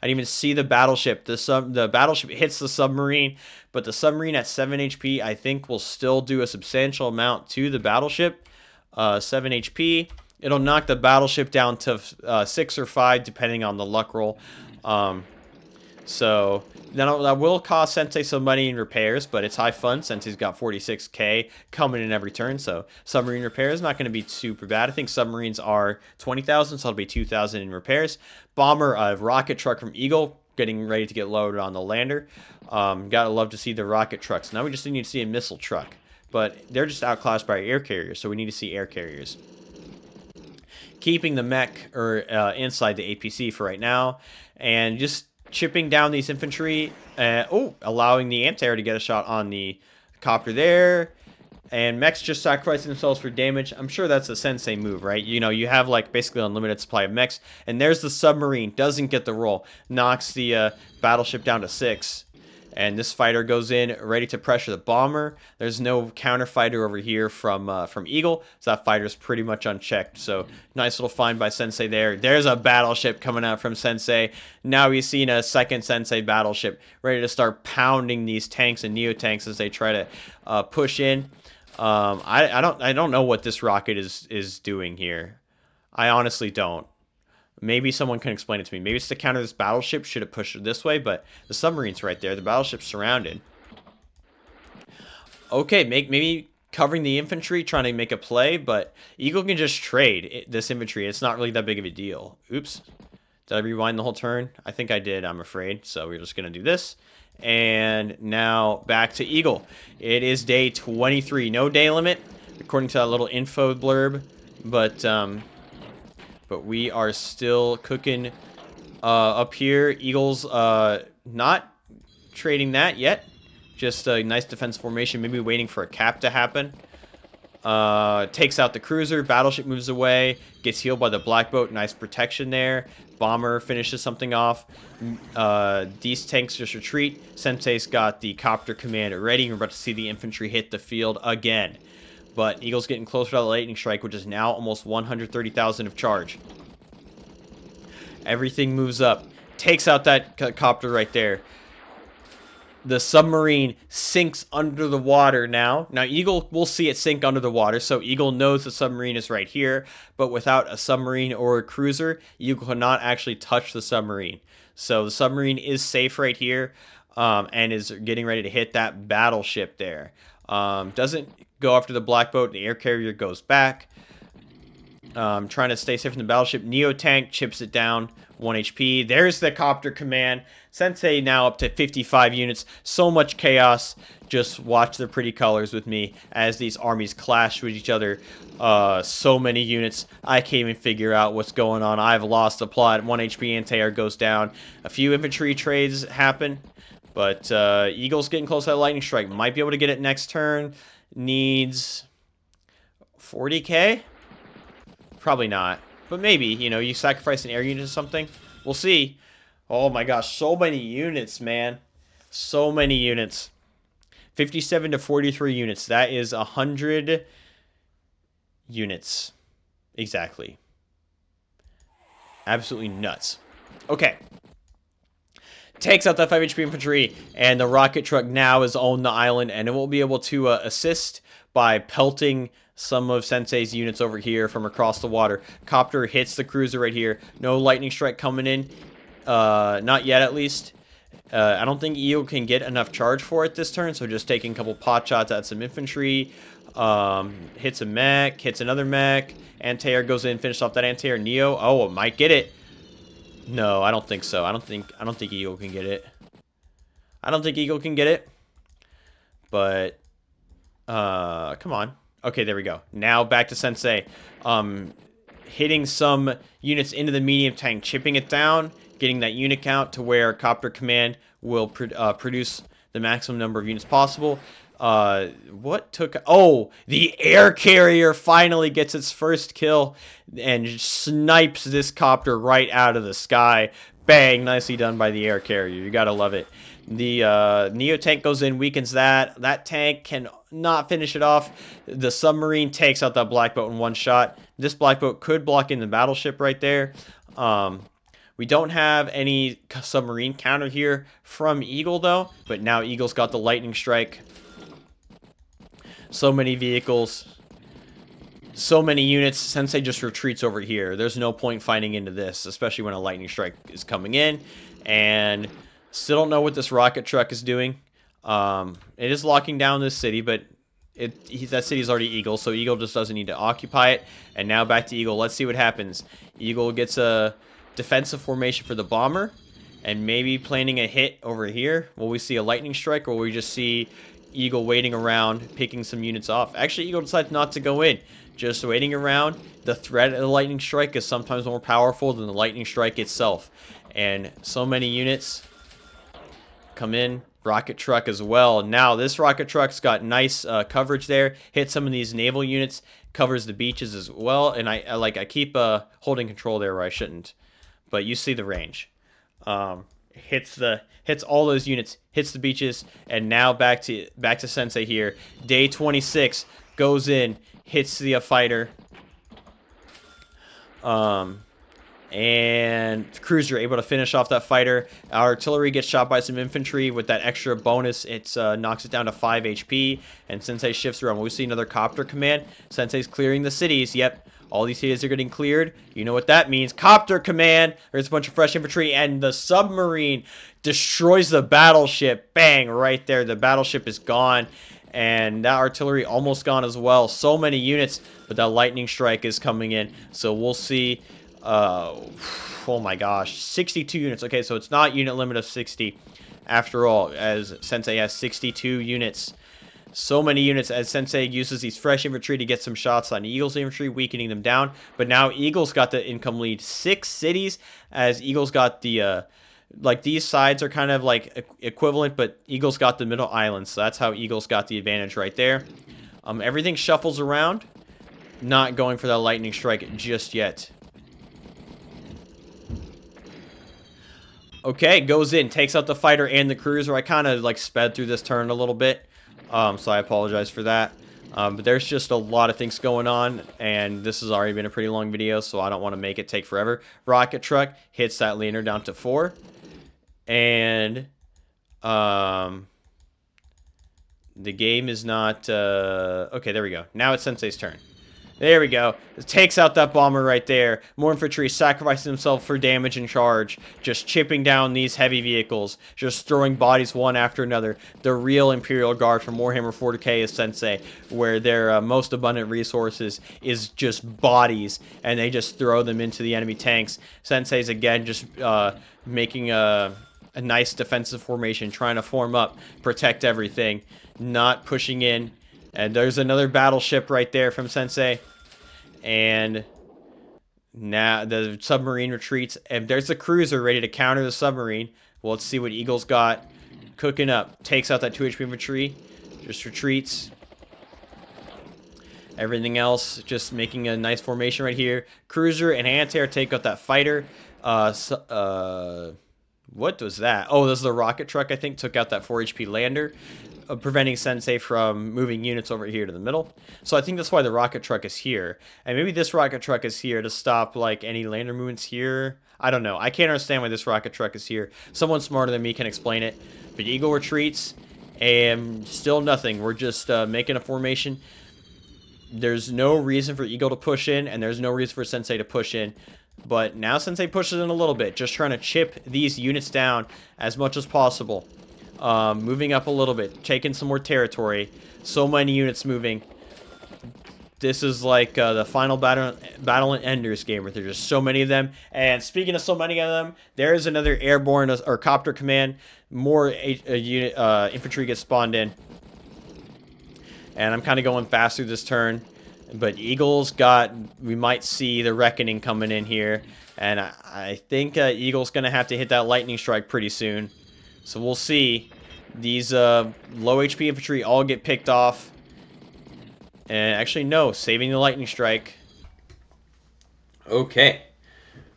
didn't even see the battleship. The battleship hits the submarine, but the submarine at 7 HP, I think, will still do a substantial amount to the battleship. 7 HP. It'll knock the battleship down to 6 or 5, depending on the luck roll. So that will cost Sensei some money in repairs, but it's high fun. Sensei's got 46k coming in every turn, so submarine repair is not going to be super bad. I think submarines are 20,000, so it'll be 2,000 in repairs. Bomber, a rocket truck from Eagle, getting ready to get loaded on the lander. Gotta love to see the rocket trucks. Now we just need to see a missile truck, but they're just outclassed by air carriers, so we need to see air carriers. Keeping the mech inside the APC for right now, and just chipping down these infantry, allowing the anti-air to get a shot on the copter there, and mechs just sacrificing themselves for damage. I'm sure that's a Sensei move, right? You know, you have like basically unlimited supply of mechs, and there's the submarine, doesn't get the roll, knocks the battleship down to 6. And this fighter goes in, ready to pressure the bomber. There's no counter fighter over here from Eagle, so that fighter's pretty much unchecked. So nice little find by Sensei there. There's a battleship coming out from Sensei. Now we've seen a second Sensei battleship ready to start pounding these tanks and Neo tanks as they try to push in. I don't know what this rocket is doing here. I honestly don't. Maybe someone can explain it to me. Maybe it's to counter this battleship. Should it push it this way? But the submarine's right there. The battleship's surrounded. Okay, maybe covering the infantry, trying to make a play, but Eagle can just trade this infantry. It's not really that big of a deal. Oops. Did I rewind the whole turn? I think I did, I'm afraid. So we're just going to do this. And now back to Eagle. It is day 23. No day limit, according to that little info blurb. But we are still cooking up here. Eagles not trading that yet. Just a nice defense formation. Maybe waiting for a cap to happen. Takes out the cruiser. Battleship moves away. Gets healed by the Black Boat. Nice protection there. Bomber finishes something off. These tanks just retreat. Sensei's got the copter command ready. We're about to see the infantry hit the field again. But Eagle's getting closer to the lightning strike, which is now almost 130,000 of charge. Everything moves up. Takes out that copter right there. The submarine sinks under the water now. Now, Eagle will see it sink under the water, so Eagle knows the submarine is right here. But without a submarine or a cruiser, Eagle cannot actually touch the submarine. So the submarine is safe right here, and is getting ready to hit that battleship there. Doesn't go after the black boat. The air carrier goes back. Trying to stay safe from the battleship. Neo tank chips it down. 1 HP. There's the copter command. Sensei now up to 55 units. So much chaos. Just watch the pretty colors with me as these armies clash with each other. So many units. I can't even figure out what's going on. I've lost the plot. 1 HP anti-air goes down. A few infantry trades happen. But Eagle's getting close to that lightning strike. Might be able to get it next turn. Needs 40k? Probably not. But maybe, you know, you sacrifice an air unit or something. We'll see. Oh my gosh, so many units, man. So many units. 57 to 43 units. That is 100 units. Exactly. Absolutely nuts. Okay. Takes out that 5 HP infantry, and the rocket truck now is on the island, and it will be able to assist by pelting some of Sensei's units over here from across the water. Copter hits the cruiser right here. No lightning strike coming in. Not yet, at least. I don't think Eagle can get enough charge for it this turn, so just taking a couple pot shots at some infantry. Hits a mech, hits another mech. Anti-air goes in, finish off that anti-air. Neo, oh, it might get it. No, I don't think so. I don't think Eagle can get it. I don't think Eagle can get it. But come on. Okay, there we go. Now back to Sensei. Hitting some units into the medium tank, chipping it down, getting that unit count to where Copter Command will produce the maximum number of units possible. What took... Oh, the air carrier finally gets its first kill and snipes this copter right out of the sky. Bang, nicely done by the air carrier. You gotta love it. The Neo tank goes in, weakens that. That tank can not finish it off. The submarine takes out that black boat in one shot. This black boat could block in the battleship right there. We don't have any submarine counter here from Eagle, though. But now Eagle's got the lightning strike. So many vehicles. So many units. Sensei just retreats over here. There's no point fighting into this, especially when a lightning strike is coming in. And still don't know what this rocket truck is doing. It is locking down this city, but that city is already Eagle, so Eagle just doesn't need to occupy it. And now back to Eagle. Let's see what happens. Eagle gets a defensive formation for the bomber, and maybe planning a hit over here. Will we see a lightning strike, or will we just see Eagle waiting around, picking some units off? Actually, Eagle decides not to go in. Just waiting around. The threat of the lightning strike is sometimes more powerful than the lightning strike itself. And so many units come in. Rocket truck as well. Now this rocket truck's got nice coverage there. Hit some of these naval units. Covers the beaches as well. And I keep holding control there where I shouldn't. But you see the range. Hits all those units. Hits the beaches. And now back to Sensei here. Day 26 goes in. Hits the fighter. And the cruiser able to finish off that fighter. Our artillery gets shot by some infantry. With that extra bonus, it knocks it down to 5 HP. And Sensei shifts around. We see another copter command. Sensei's clearing the cities. Yep, all these cities are getting cleared. You know what that means. Copter command. There's a bunch of fresh infantry. And the submarine destroys the battleship. Bang, right there. The battleship is gone. And that artillery almost gone as well. So many units. But that lightning strike is coming in. So we'll see... oh my gosh, 62 units. Okay, so it's not unit limit of 60 after all, as Sensei has 62 units. So many units as Sensei uses these fresh infantry to get some shots on Eagle's infantry, weakening them down. But now Eagle's got the income lead. 6 cities, as Eagle's got the, like these sides are kind of like equivalent, but Eagle's got the middle island. So that's how Eagle's got the advantage right there. Everything shuffles around. Not going for that lightning strike just yet. Okay, goes in, takes out the fighter and the cruiser. I kind of like sped through this turn a little bit, so I apologize for that. But there's just a lot of things going on, and this has already been a pretty long video, so I don't want to make it take forever. Rocket truck hits that laner down to 4, and the game is not okay. There we go. Now it's Sensei's turn. There we go. It takes out that bomber right there. More infantry sacrificing himself for damage and charge. Just chipping down these heavy vehicles. Just throwing bodies one after another. The real Imperial Guard from Warhammer 40k is Sensei, where their most abundant resources is just bodies, and they just throw them into the enemy tanks. Sensei's again just making a nice defensive formation, trying to form up, protect everything, not pushing in. And there's another battleship right there from Sensei. And now the submarine retreats. And there's a cruiser ready to counter the submarine. Well, let's see what Eagle's got cooking up. Takes out that 2 HP infantry. Just retreats. Everything else just making a nice formation right here. Cruiser and anti-air take out that fighter. What was that? Oh, this is the rocket truck, I think, took out that 4 HP lander, preventing Sensei from moving units over here to the middle. So I think that's why the rocket truck is here. And maybe this rocket truck is here to stop, like, any lander movements here. I don't know. I can't understand why this rocket truck is here. Someone smarter than me can explain it. But Eagle retreats, and still nothing. We're just making a formation. There's no reason for Eagle to push in, and there's no reason for Sensei to push in. But now Sensei pushes in a little bit, just trying to chip these units down as much as possible. Moving up a little bit, taking some more territory. So many units moving. This is like the final battle in Ender's Game, where there's just so many of them. And speaking of so many of them, there is another airborne or copter command. More infantry gets spawned in. And I'm kind of going fast through this turn. But Eagle's got, we might see the Reckoning coming in here. And I think Eagle's going to have to hit that lightning strike pretty soon. So we'll see. These low HP infantry all get picked off. And actually, no, saving the lightning strike. Okay.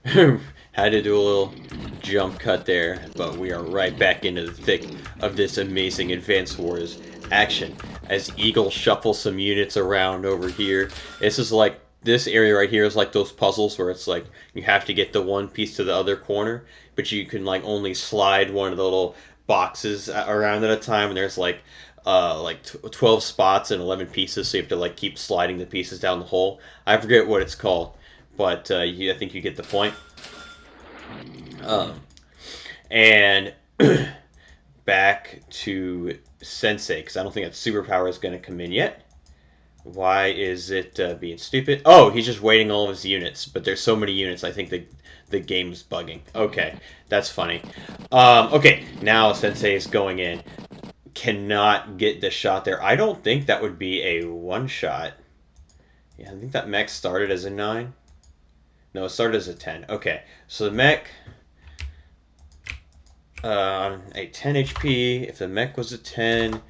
Had to do a little jump cut there. But we are right back into the thick of this amazing Advance Wars action as Eagle shuffles some units around over here. This is like, this area right here is like those puzzles where it's like you have to get the one piece to the other corner, but you can like only slide one of the little boxes around at a time, and there's like 12 spots and 11 pieces, so you have to like keep sliding the pieces down the hole. I forget what it's called, but I think you get the point. And back to Sensei, because I don't think that superpower is going to come in yet. Why is it being stupid? Oh, he's just waiting all of his units, but there's so many units, I think the game's bugging. Okay, that's funny. Okay, now Sensei is going in. Cannot get the shot there. I don't think that would be a one-shot. Yeah, I think that mech started as a 9. No, it started as a 10. Okay, so the mech... a 10 HP, if the mech was a 10,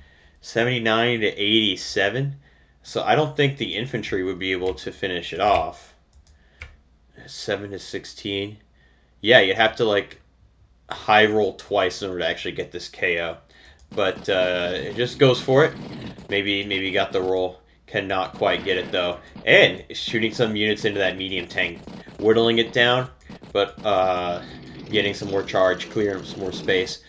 79 to 87. So I don't think the infantry would be able to finish it off. 7 to 16. Yeah, you'd have to like high roll twice in order to actually get this KO. But it just goes for it. Maybe got the roll. Cannot quite get it though. And shooting some units into that medium tank. Whittling it down, but getting some more charge, clearing some more space.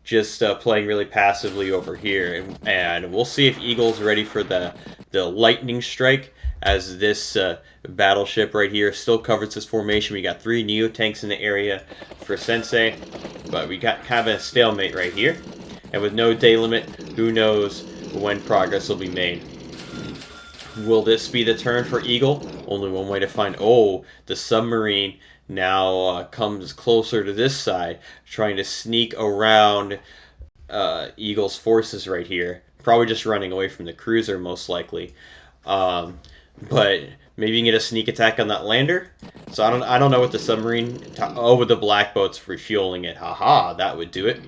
Just playing really passively over here. And we'll see if Eagle's ready for the lightning strike, as this battleship right here still covers this formation. We got 3 Neo tanks in the area for Sensei, but we got kind of a stalemate right here. And with no day limit, who knows when progress will be made. Will this be the turn for Eagle? Only one way to find... Oh, the submarine now comes closer to this side, trying to sneak around Eagle's forces right here. Probably just running away from the cruiser, most likely. But maybe you can get a sneak attack on that lander. So I don't know what the submarine... Oh, with the black boats refueling it. Haha, that would do it.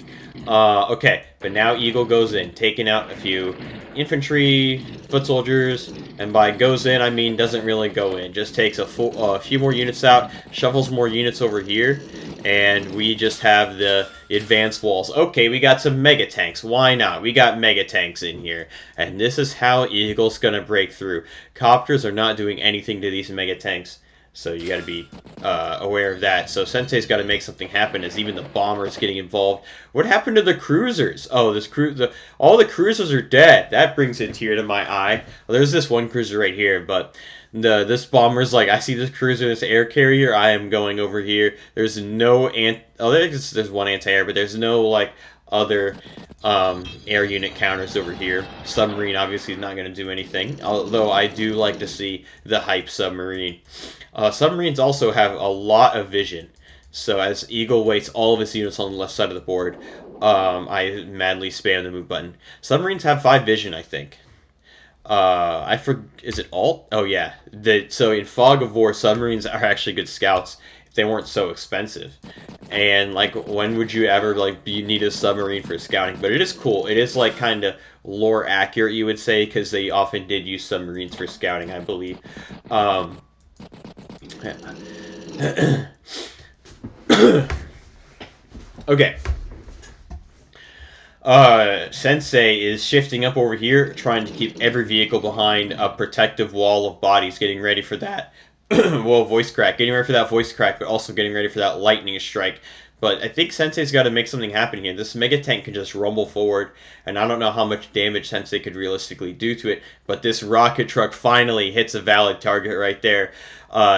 Okay, but now Eagle goes in, taking out a few infantry, foot soldiers, and by goes in, I mean doesn't really go in. Just takes a few more units out, shuffles more units over here, and we just have the advanced walls. Okay, we got some mega tanks. Why not? We got mega tanks in here, and this is how Eagle's gonna break through. Copters are not doing anything to these mega tanks. So you got to be aware of that. So Sensei's got to make something happen, as even the bomber is getting involved. What happened to the cruisers? Oh, all the cruisers are dead. That brings a tear to my eye. Well, there's this one cruiser right here, but This bomber's like, I see this cruiser, this air carrier, I am going over here. There's no there's one anti-air, but there's no like other air unit counters over here. Submarine obviously is not going to do anything, although I do like to see the hype submarine. Submarines also have a lot of vision. So as Eagle waits all of his units on the left side of the board, I madly spam the move button. Submarines have 5 vision, I think. Is it alt? Oh yeah. So in Fog of War, submarines are actually good scouts if they weren't so expensive. And like, when would you ever like need a submarine for scouting? But it is cool. It is like kind of lore accurate, you would say, because they often did use submarines for scouting, I believe. Okay. Sensei is shifting up over here, trying to keep every vehicle behind a protective wall of bodies, getting ready for that. Well, voice crack. Getting ready for that voice crack, but also getting ready for that lightning strike. But I think Sensei's got to make something happen here. This Mega Tank can just rumble forward, and I don't know how much damage Sensei could realistically do to it, but this rocket truck finally hits a valid target right there.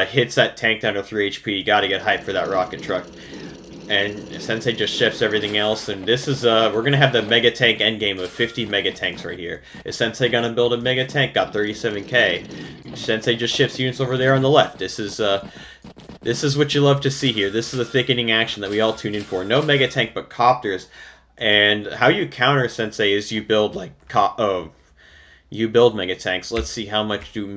Hits that tank down to 3 HP. Got to get hyped for that rocket truck. And Sensei just shifts everything else, and this is, we're going to have the Mega Tank endgame of 50 Mega Tanks right here. Is Sensei going to build a Mega Tank? Got 37k. Sensei just shifts units over there on the left. This is what you love to see here. This is the thickening action that we all tune in for. No Mega Tank, but copters. And how you counter Sensei is you build, like, you build Mega Tanks. Let's see how much do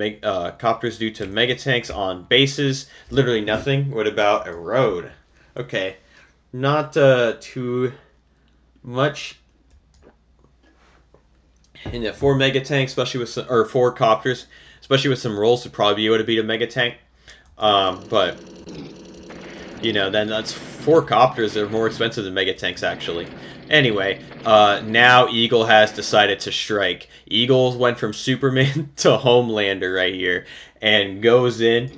copters do to Mega Tanks on bases. Literally nothing. What about a road? Okay. Not too much. And 4 Mega Tanks, especially with some, or 4 copters, especially with some rolls, would probably be able to beat a Mega Tank. But you know, then that's 4 copters. They're more expensive than Mega Tanks, actually. Anyway, now Eagle has decided to strike. Eagle went from Superman to Homelander right here, and goes in.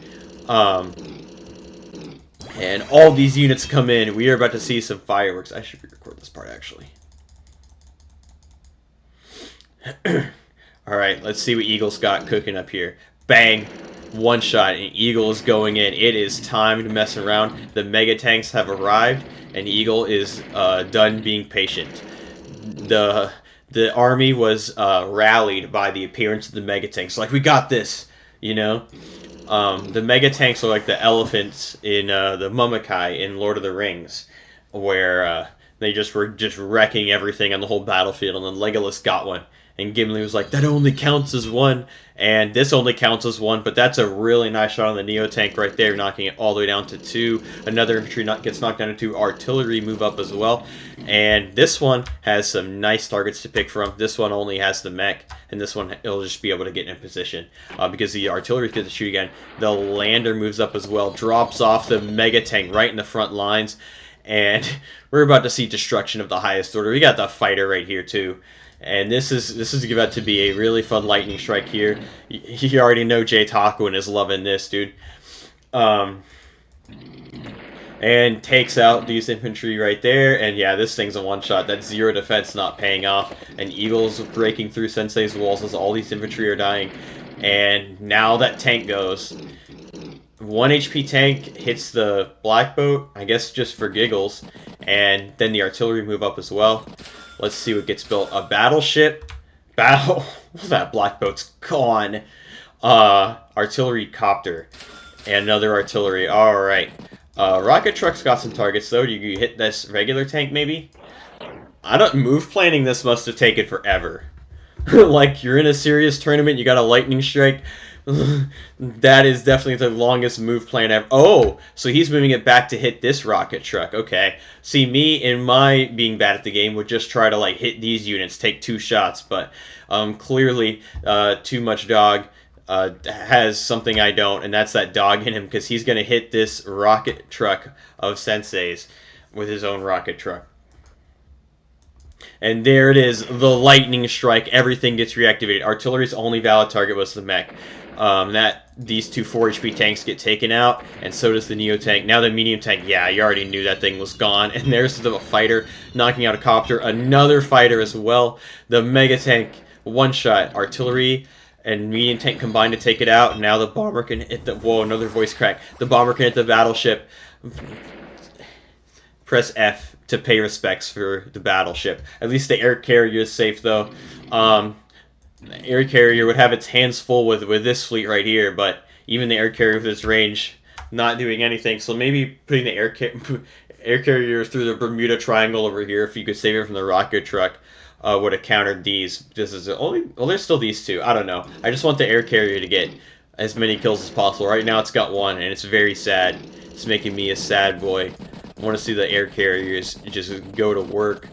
And all these units come in. We are about to see some fireworks. I should record this part, actually. Alright, let's see what Eagle's got cooking up here. Bang! One shot, and Eagle is going in. It is time to mess around. The Mega Tanks have arrived, and Eagle is done being patient. The army was rallied by the appearance of the Mega Tanks. Like, we got this, you know? The Mega Tanks are like the elephants in the Mummikai in Lord of the Rings, where they were just wrecking everything on the whole battlefield, and then Legolas got one, and Gimli was like, that only counts as one, and this only counts as one, but that's a really nice shot on the Neo Tank right there, knocking it all the way down to 2. Another infantry gets knocked down to 2. Artillery move up as well, and this one has some nice targets to pick from. This one only has the mech, and this one it'll just be able to get in position because the artillery gets to shoot again. The lander moves up as well, drops off the Mega Tank right in the front lines, and we're about to see destruction of the highest order. We got the fighter right here too. And this is about to be a really fun lightning strike here. You already know Jay Takuin is loving this, dude. And takes out these infantry right there. And yeah, this thing's a one-shot. That's 0 defense not paying off. And Eagle's breaking through Sensei's walls as all these infantry are dying. And now that tank goes. 1 HP tank hits the black boat, I guess just for giggles. And then the artillery move up as well. Let's see what gets built. A battleship. That black boat's gone. Artillery copter. And another artillery. Alright. Rocket truck's got some targets, though. Do you hit this regular tank, maybe? Move planning this must have taken forever. Like, you're in a serious tournament, you got a lightning strike. That is definitely the longest move plan ever. Oh, so he's moving it back to hit this rocket truck. Okay. See, me in my being bad at the game would just try to like hit these units, take 2 shots, but clearly Too Much Dog has something I don't, and that's that dog in him, because he's going to hit this rocket truck of Sensei's with his own rocket truck. And there it is, the lightning strike. Everything gets reactivated. Artillery's only valid target was the mech. These 2 4 HP tanks get taken out, and so does the Neo Tank. Now the medium tank, yeah, you already knew that thing was gone. And there's the fighter knocking out a copter. Another fighter as well. The Mega Tank, one shot. Artillery and medium tank combined to take it out. And now the bomber can hit the... Whoa, another voice crack. The bomber can hit the battleship. Press F to pay respects for the battleship. At least the air carrier is safe, though. The air carrier would have its hands full with this fleet right here, but even the air carrier with its range not doing anything. So maybe putting the air carrier through the Bermuda Triangle over here, if you could save it from the rocket truck, would have countered these. This is only... Well, there's still these two. I don't know. I just want the air carrier to get as many kills as possible. Right now it's got one, and it's very sad. It's making me a sad boy. I want to see the air carriers just go to work.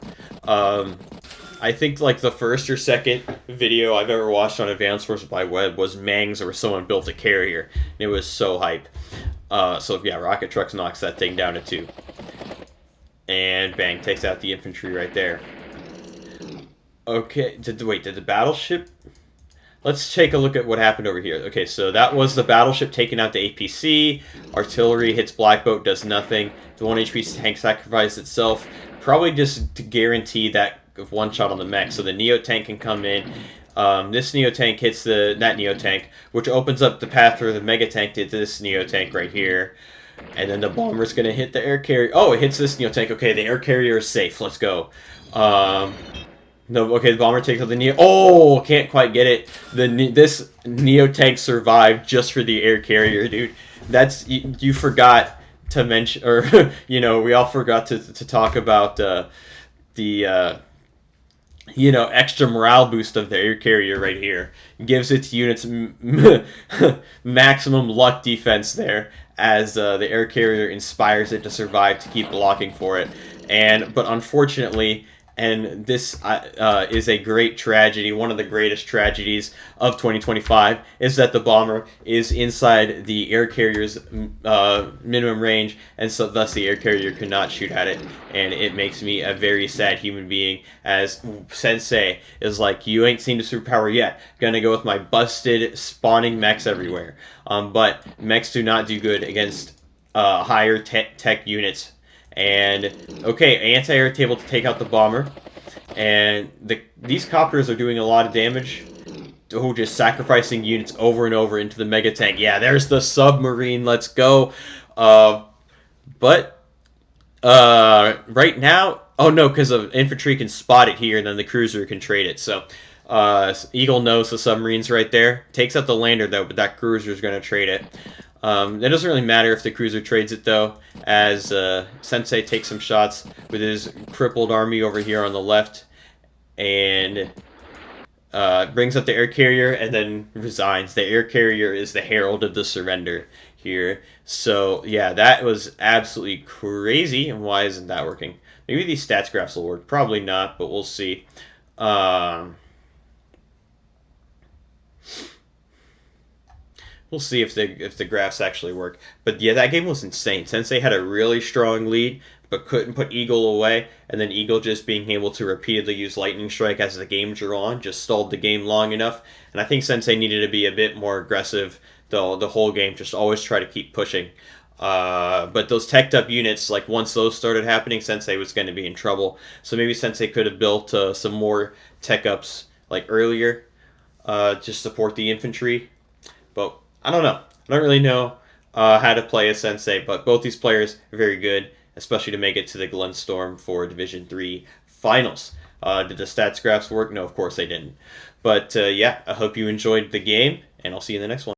I think like the first or second video I've ever watched on Advanced Forces by Web was Mang's, where someone built a carrier. And it was so hype. So yeah, Rocket Trucks knocks that thing down to 2. And bang, takes out the infantry right there. Okay, did the battleship... Let's take a look at what happened over here. Okay, so that was the battleship taking out the APC. Artillery hits Black Boat, does nothing. The 1 HP tank sacrificed itself. Probably just to guarantee that one shot on the mech. So the Neo tank can come in. This Neo tank hits that Neo tank, which opens up the path for the Mega tank to this Neo tank right here. And then the bomber's going to hit the air carrier. Oh, it hits this Neo tank. Okay, the air carrier is safe. Let's go. No, okay, the bomber takes out the Neo. Oh, can't quite get it. This Neo tank survived just for the air carrier, dude. That's you forgot to mention, or you know, we all forgot to talk about the you know, extra morale boost of the air carrier right here. Gives its units maximum luck defense there, as the air carrier inspires it to survive, to keep blocking for it. But unfortunately, and this is a great tragedy, one of the greatest tragedies of 2025, is that the bomber is inside the air carrier's minimum range, and so thus the air carrier could not shoot at it, and it makes me a very sad human being, as Sensei is like, you ain't seen the superpower yet, gonna go with my busted spawning mechs everywhere. But mechs do not do good against higher tech units. And okay, anti-air is able to take out the bomber, and these copters are doing a lot of damage. Oh, just sacrificing units over and over into the mega tank. Yeah, there's the submarine. Let's go. But right now, oh no, because the infantry can spot it here, and then the cruiser can trade it. So Eagle knows the submarine's right there. Takes out the lander though, but that cruiser's going to trade it. It doesn't really matter if the cruiser trades it, though, as Sensei takes some shots with his crippled army over here on the left, and brings up the air carrier and then resigns. The air carrier is the herald of the surrender here. So, yeah, that was absolutely crazy. And why isn't that working? Maybe these stats graphs will work. Probably not, but we'll see. We'll see if the graphs actually work. But yeah, that game was insane. Sensei had a really strong lead, but couldn't put Eagle away. And then Eagle just being able to repeatedly use Lightning Strike as the game drew on just stalled the game long enough. And I think Sensei needed to be a bit more aggressive the whole game. Just always try to keep pushing. But those teched up units, like once those started happening, Sensei was going to be in trouble. So maybe Sensei could have built some more tech ups like earlier, to support the infantry. But I don't know. I don't really know how to play as Sensei, but both these players are very good, especially to make it to the Glenstorm for Division 3 Finals. Did the stats graphs work? No, of course they didn't. But yeah, I hope you enjoyed the game, and I'll see you in the next one.